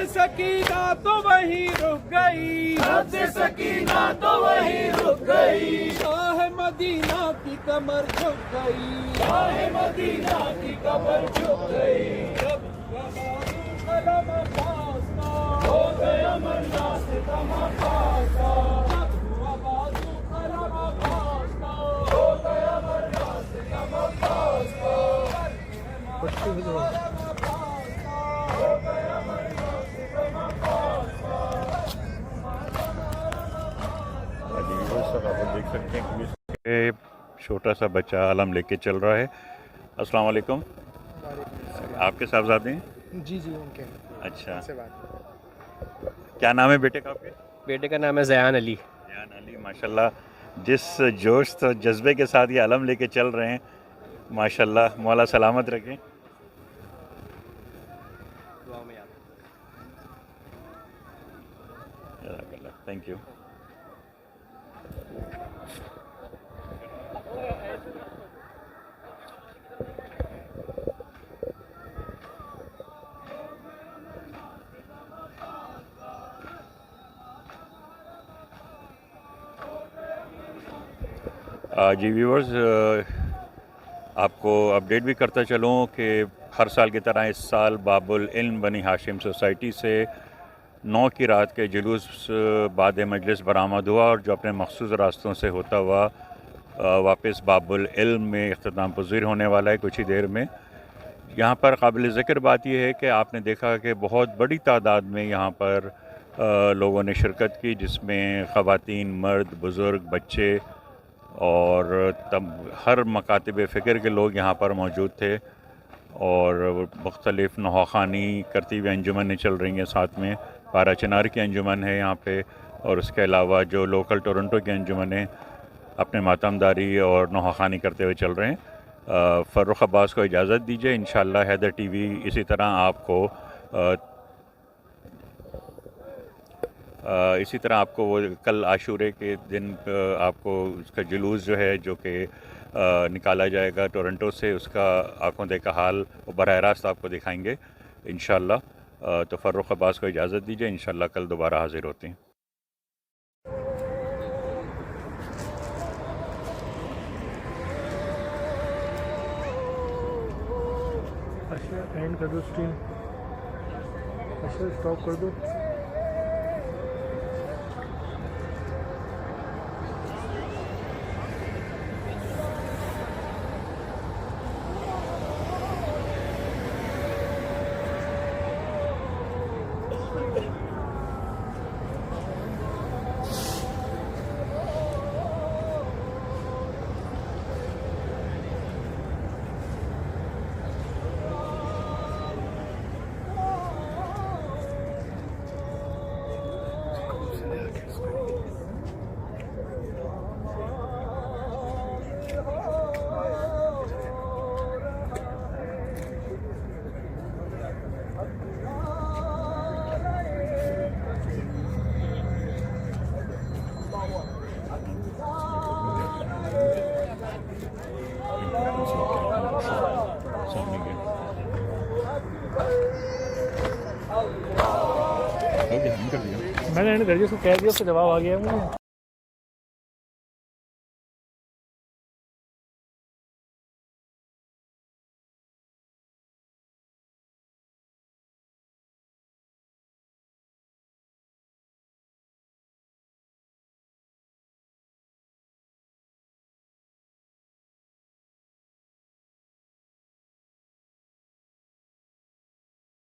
सकीना तो वहीं रुक गई, सकीना तो वहीं रुक गई, शाह मदीना की कमर झुक गई, शाह मदीना की कमर झुक गई। जब कलम फासला हो गया मन्ना से तमाशा, जब बाजू कलम फासला हो गया मन्ना से तमाशा, आप देख सकते हैं कि छोटा सा बच्चा आलम लेके चल रहा है। अस्सलाम वालेकुम, आपके साहबजादे हैं? जी जी उनके। अच्छा, क्या नाम है बेटे का आपके? बेटे का नाम है ज़यान अली। ज़यान अली, माशाल्लाह जिस जोश और जज्बे के साथ ये आलम लेके चल रहे हैं, माशाल्लाह मौला सलामत रखें। Thank you. जी व्यूअर्स, आपको अपडेट भी करता चलूँ कि हर साल की तरह इस साल बाबुल इल्म बनी हाशिम सोसाइटी से 9 की रात के जुलूस बाद मजलिस बरामद हुआ और जो अपने मखसूस रास्तों से होता हुआ वापस बाबुल इल्म में इख्तिताम पज़ीर होने वाला है कुछ ही देर में। यहाँ पर काबिल ज़िक्र बात यह है कि आपने देखा कि बहुत बड़ी तादाद में यहाँ पर लोगों ने शिरकत की, जिसमें ख़वातीन, मर्द, बुज़ुर्ग, बच्चे और हर मकातिब फ़िक्र के लोग यहाँ पर मौजूद थे और मुख्तलिफ़ नौखानी करती हुई अंजुमनें चल रही हैं। साथ में पारा चिनार की अंजुमन है यहाँ पे और उसके अलावा जो लोकल टोरंटो की अंजुमनें अपने मातमदारी और नौखानी करते हुए चल रहे हैं। फ़र्रुख अब्बास को इजाज़त दीजिए। इंशाअल्लाह हैदर टीवी इसी तरह आपको वो कल आशूरे के दिन आपको उसका जुलूस जो है जो कि निकाला जाएगा टोरंटो से, उसका आंखों देखा हाल वो बराह रास्त आपको दिखाएंगे इंशाअल्लाह। तो फ़र्रुख अब्बास को इजाज़त दीजिए, इंशाअल्लाह कल दोबारा हाज़िर होते हैं। अच्छा एंड कर दो स्ट्रीम, अच्छा स्टॉप कर दो। मैंने दर्जे को कह दिया, उसका जवाब आ गया मुझे।